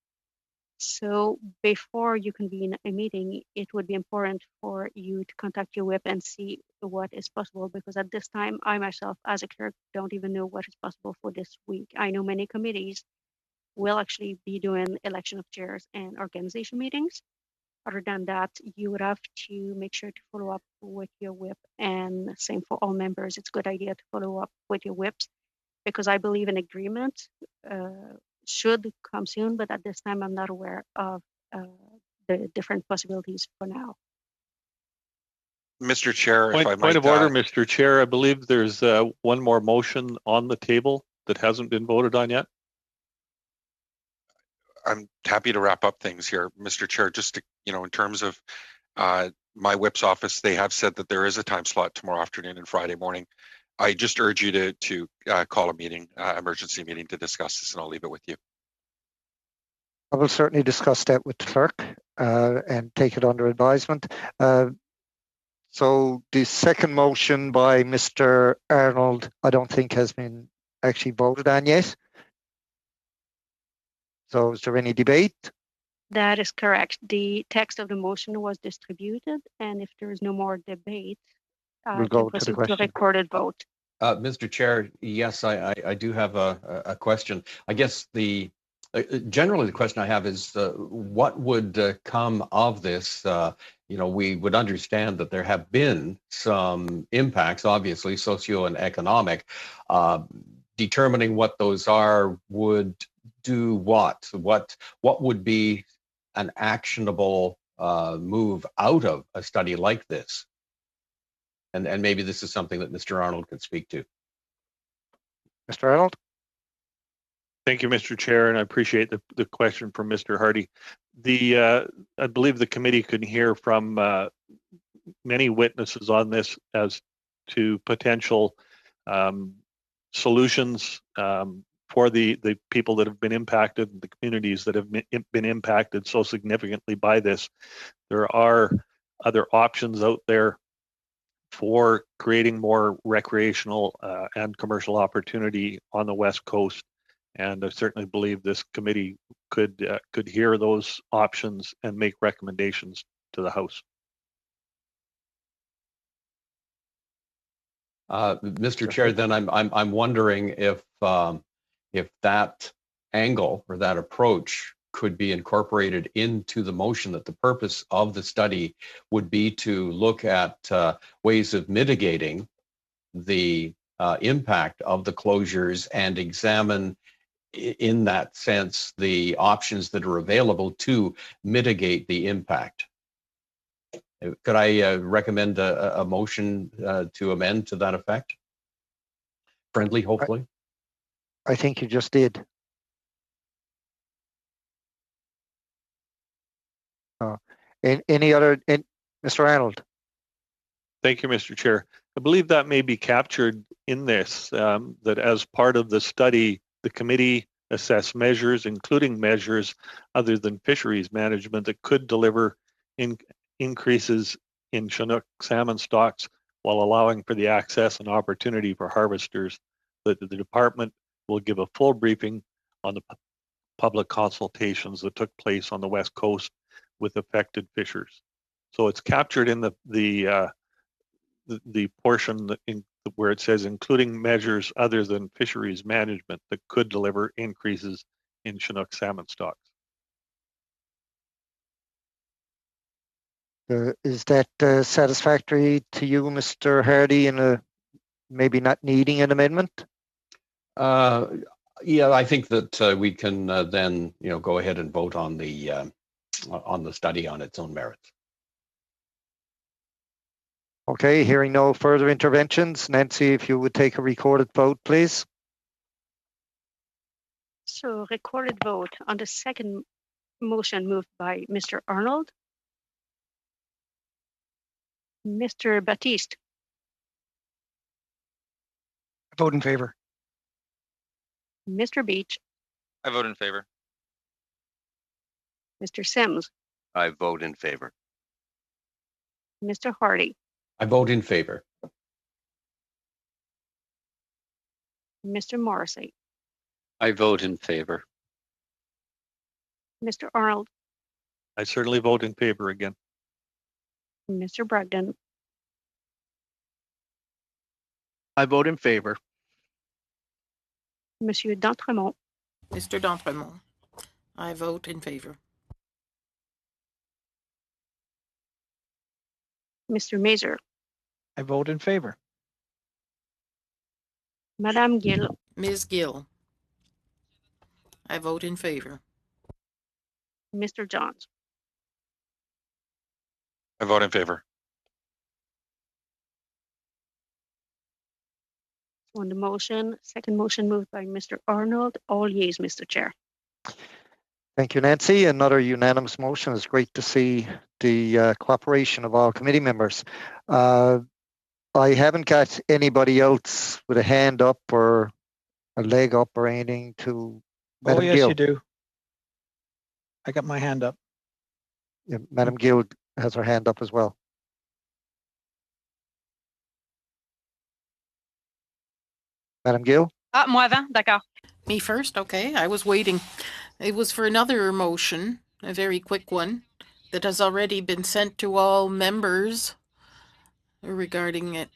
So before you convene a meeting, it would be important for you to contact your whip and see what is possible, because at this time, I myself, as a clerk, don't even know what is possible for this week. I know many committees will actually be doing election of chairs and organization meetings. Other than that, you would have to make sure to follow up with your whip, and same for all members. It's a good idea to follow up with your whips, because I believe an agreement should come soon, but at this time, I'm not aware of the different possibilities for now. Mr. Chair, if I might. Point of order, Mr. Chair. I believe there's one more motion on the table that hasn't been voted on yet. I'm happy to wrap up things here, Mr. Chair. Just to, in terms of my whip's office, they have said that there is a time slot tomorrow afternoon and Friday morning. I just urge you to call a meeting, emergency meeting, to discuss this, and I'll leave it with you. I will certainly discuss that with the clerk and take it under advisement. So the second motion by Mr. Arnold, I don't think has been actually voted on yet. So is there any debate? That is correct. The text of the motion was distributed, and if there is no more debate, we'll go to the question. To recorded vote. Mr. Chair, yes, I do have a question. I guess generally the question I have is what would come of this? We would understand that there have been some impacts, obviously socio and economic. Determining what those are would do what? What would be an actionable move out of a study like this? And maybe this is something that Mr. Arnold could speak to. Mr. Arnold? Thank you, Mr. Chair, and I appreciate the question from Mr. Hardy. I believe the committee can hear from many witnesses on this as to potential solutions for the people that have been impacted, the communities that have been impacted so significantly by this. There are other options out there for creating more recreational and commercial opportunity on the West Coast. And I certainly believe this committee could hear those options and make recommendations to the House. Mr. Chair, then I'm wondering if that angle or that approach could be incorporated into the motion, that the purpose of the study would be to look at ways of mitigating the impact of the closures and examine, in that sense, the options that are available to mitigate the impact. Could I recommend a motion to amend to that effect? Friendly, hopefully. I think you just did. Any other, Mr. Arnold? Thank you, Mr. Chair. I believe that may be captured in this, that as part of the study, the committee assess measures, including measures other than fisheries management, that could deliver increases in Chinook salmon stocks while allowing for the access and opportunity for harvesters. That the department will give a full briefing on the public consultations that took place on the West Coast with affected fishers. So it's captured in the portion where it says including measures other than fisheries management that could deliver increases in Chinook salmon stocks. Is that satisfactory to you, Mr. Hardy, and maybe not needing an amendment? Yeah, I think that we can then, go ahead and vote on the study on its own merits. Okay, hearing no further interventions, Nancy, if you would take a recorded vote, please. So recorded vote on the second motion moved by Mr. Arnold. Mr. Baptiste. I vote in favor. Mr. Beach. I vote in favor. Mr. Sims. I vote in favor. Mr. Hardy. I vote in favor. Mr. Morrissey. I vote in favor. Mr. Arnold. I certainly vote in favor again. Mr. Bragdon. I vote in favor. Monsieur D'Entremont. Mr. D'Entremont. I vote in favor. Mr. Mazer. I vote in favor. Madame Gill. Ms. Gill. I vote in favor. Mr. Johns. I vote in favor. On the motion, second motion moved by Mr. Arnold. All yeas, Mr. Chair. Thank you, Nancy. Another unanimous motion. It's great to see the cooperation of all committee members. I haven't got anybody else with a hand up or a leg up or anything to. Madam yes, Gill. you do. I got my hand up. Yeah, Madam Gill has her hand up as well. Madam Gill? Ah, moi avant, d'accord. Me first, okay. I was waiting. It was for another motion, a very quick one, that has already been sent to all members regarding it,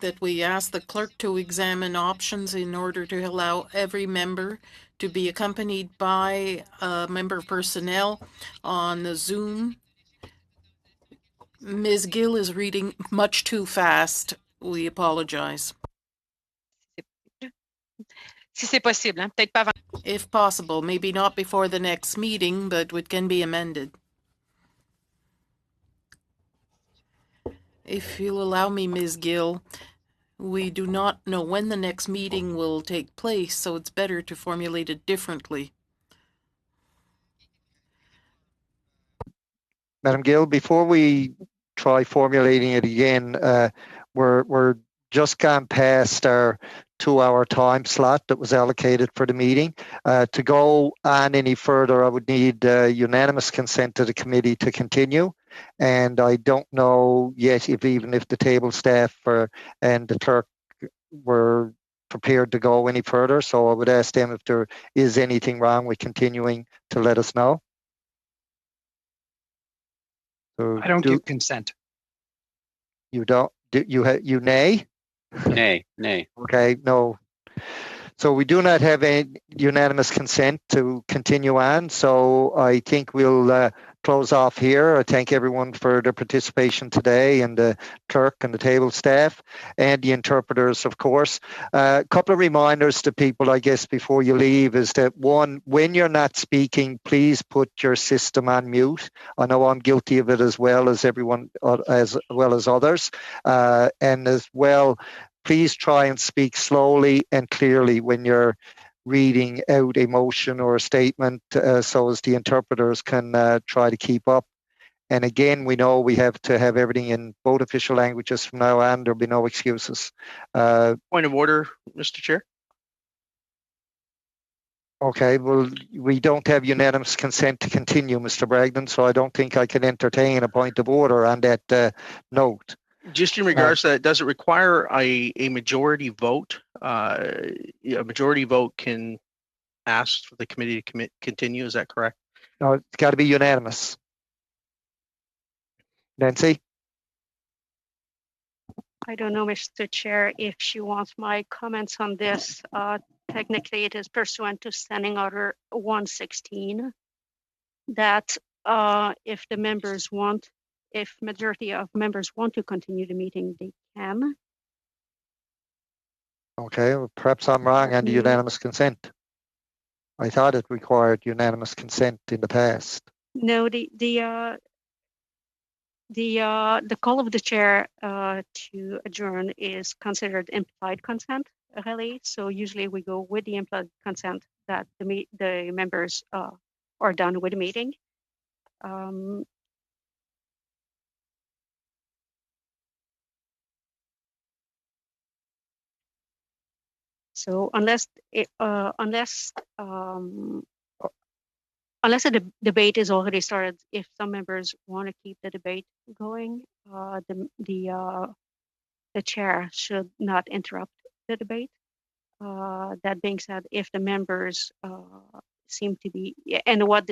that we ask the clerk to examine options in order to allow every member to be accompanied by a member of personnel on the Zoom. Ms. Gill is reading much too fast. We apologize. Si c'est possible, hein? Peut-être pas avant. If possible, maybe not before the next meeting, but it can be amended. If you'll allow me, Ms. Gill, we do not know when the next meeting will take place, so it's better to formulate it differently. Madam Gill, before we try formulating it again, we're just gone past our 2-hour time slot that was allocated for the meeting. To go on any further, I would need unanimous consent of the committee to continue. And I don't know yet even if the table staff and the clerk were prepared to go any further. So I would ask them if there is anything wrong with continuing to let us know. So I don't give consent. You don't? You nay? Nay, nay. Okay, no. So we do not have a unanimous consent to continue on. So I think we'll close off here. I thank everyone for their participation today, and the clerk and the table staff and the interpreters, of course. A couple of reminders to people, I guess, before you leave is that, one, when you're not speaking, please put your system on mute. I know I'm guilty of it as well as everyone, as well as others. And as well, please try and speak slowly and clearly when you're reading out a motion or a statement, so as the interpreters can try to keep up. And again, we know we have to have everything in both official languages from now on. There'll be no excuses. Point of order, Mr. Chair. Okay, well, we don't have unanimous consent to continue, Mr. Bragdon, so I don't think I can entertain a point of order on that note. Just in regards to that, does it require a majority vote? A majority vote can ask for the committee to continue. Is that correct? No, it's got to be unanimous. Nancy? I don't know, Mr. Chair, if she wants my comments on this. Technically, it is pursuant to Standing Order 116 that if the members want, if majority of members want to continue the meeting, they can. Okay, well, perhaps I'm wrong on the unanimous consent. I thought it required unanimous consent in the past. No, the call of the chair to adjourn is considered implied consent, really. So usually we go with the implied consent that the members are done with the meeting. So unless a debate is already started, if some members want to keep the debate going, the chair should not interrupt the debate. That being said, if the members seem to be, and what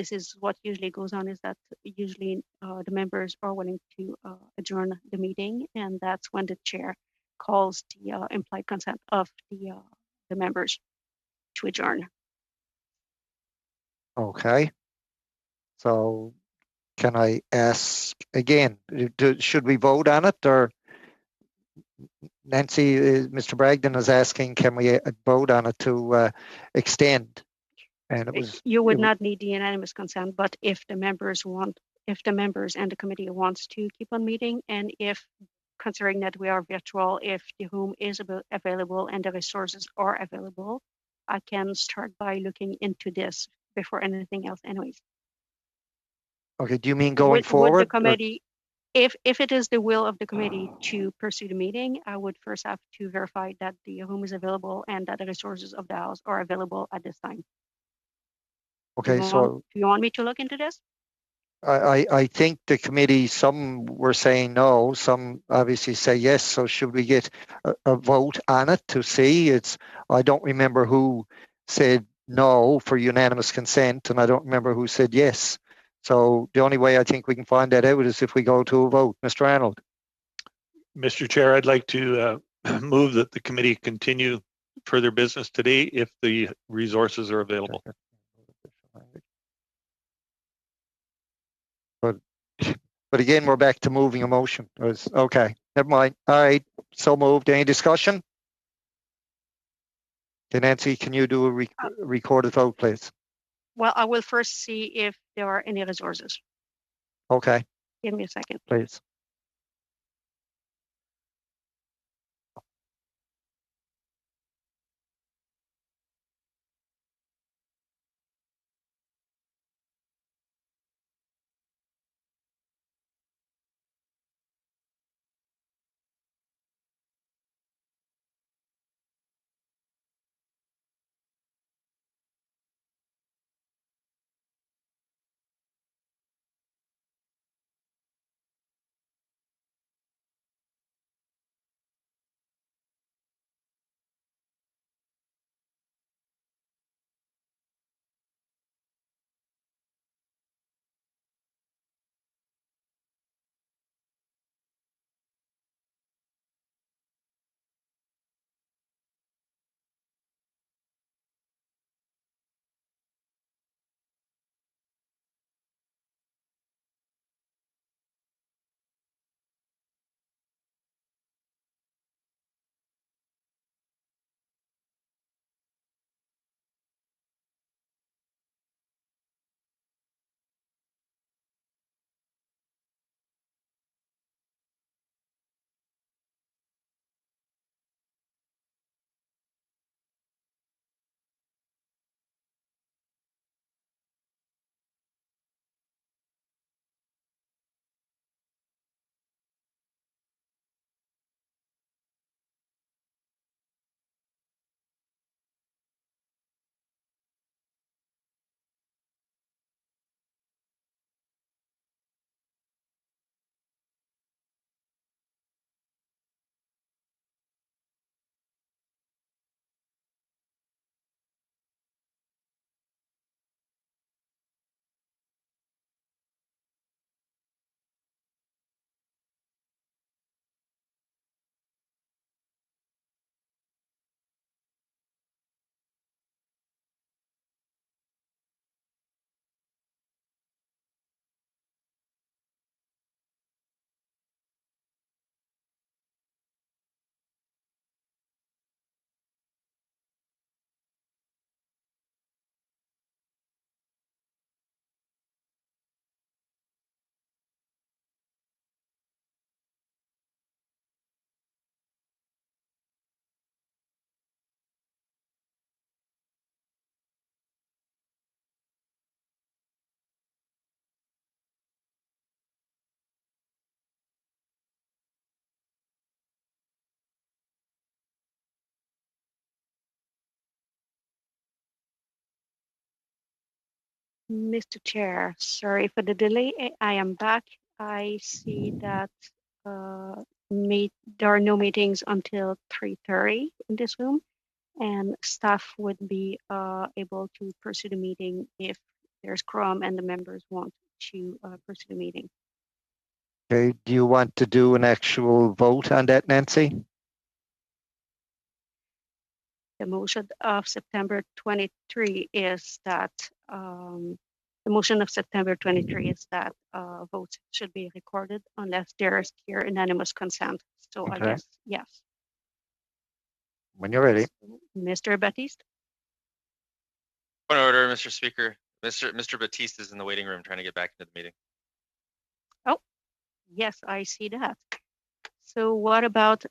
usually goes on is that usually the members are willing to adjourn the meeting, and that's when the chair calls the implied consent of the members to adjourn. Okay. So can I ask again, should we vote on it, or Nancy, Mr. Bragdon is asking, can we vote on it to extend? And it was You would not need the unanimous consent, but if the members and the committee wants to keep on meeting, and if considering that we are virtual, if the room is available and the resources are available, I can start by looking into this before anything else anyways. Okay, do you mean going Would forward? the committee, if it is the will of the committee to pursue the meeting, I would first have to verify that the room is available and that the resources of the house are available at this time. Okay, Do you want me to look into this? I think the committee, some were saying no, some obviously say yes. So should we get a vote on it to see? I don't remember who said no for unanimous consent, and I don't remember who said yes. So the only way I think we can find that out is if we go to a vote. Mr. Arnold. Mr. Chair, I'd like to move that the committee continue further business today if the resources are available. But again, we're back to moving a motion. Okay, never mind. All right, so moved. Any discussion? Okay, Nancy, can you do a recorded vote, please? Well, I will first see if there are any resources. Okay. Give me a second. Please. Mr. Chair, sorry for the delay. I am back. I see that there are no meetings until 3:30 in this room, and staff would be able to pursue the meeting if there's quorum and the members want to pursue the meeting. Okay, do you want to do an actual vote on that, Nancy? The motion of September 23 is that the motion of September 23 is that votes should be recorded unless there is clear unanimous consent. So I Okay. guess yes. When you're ready. Mr. Baptiste? Point of order, Mr. Speaker. Mr. Batiste is in the waiting room trying to get back into the meeting. Oh, yes, I see that. So what about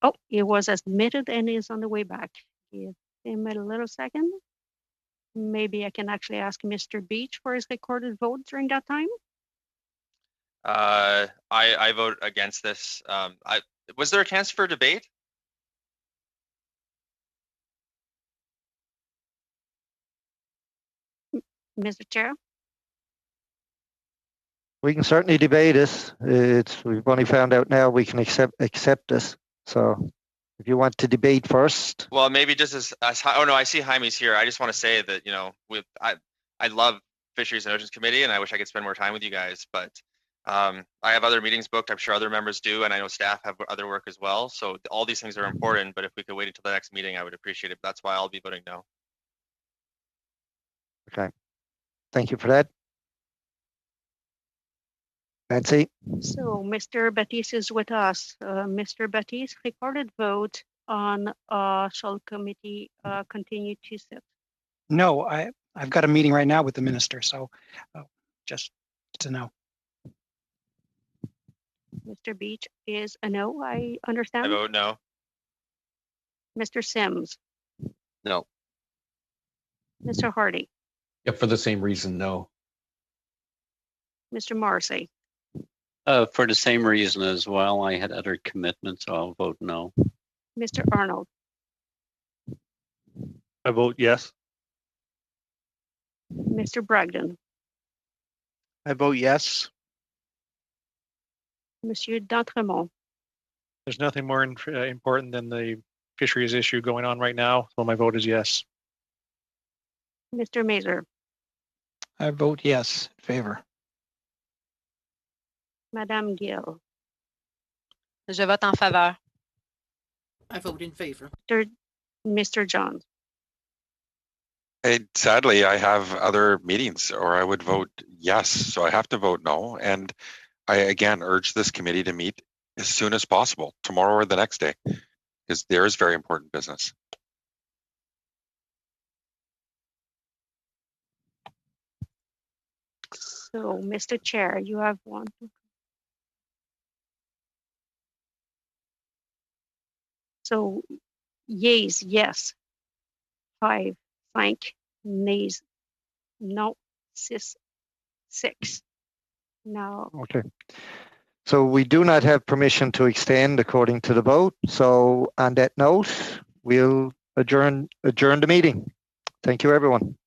oh, it was admitted and is on the way back. Give him a little second. Maybe I can actually ask Mr. Beach for his recorded vote during that time. I vote against this. Was there a chance for debate? Mr. Chair? We can certainly debate it. We've only found out now we can accept this. So if you want to debate first. Well, maybe just as oh no, I see Jaime's here. I just want to say that I love Fisheries and Oceans Committee, and I wish I could spend more time with you guys. But I have other meetings booked. I'm sure other members do, and I know staff have other work as well. So all these things are important. But if we could wait until the next meeting, I would appreciate it. That's why I'll be voting no. Okay. Thank you for that. Nancy? So Mr. Batiste is with us. Mr. Batiste, recorded vote on shall committee continue to sit? No, I've got a meeting right now with the minister, so just to know. Mr. Beach is a no, I understand. I vote no. Mr. Sims? No. Mr. Hardy? Yeah, for the same reason, no. Mr. Marcy? For the same reason as well. I had other commitments, so I'll vote no. Mr. Arnold? I vote yes. Mr. Bragdon? I vote yes. Monsieur D'Entremont? There's nothing more important than the fisheries issue going on right now, so my vote is yes. Mr. Mazer? I vote yes in favor. Madame Gill? Je vote en faveur. I vote in favor. Mr. Johns? Sadly, I have other meetings, or I would vote yes. So I have to vote no. And I again urge this committee to meet as soon as possible, tomorrow or the next day, because there is very important business. So, Mr. Chair, you have one. So, yeas, yes. 5, nays, no, 6. No. Okay. So we do not have permission to extend according to the vote. So on that note, we'll adjourn the meeting. Thank you, everyone.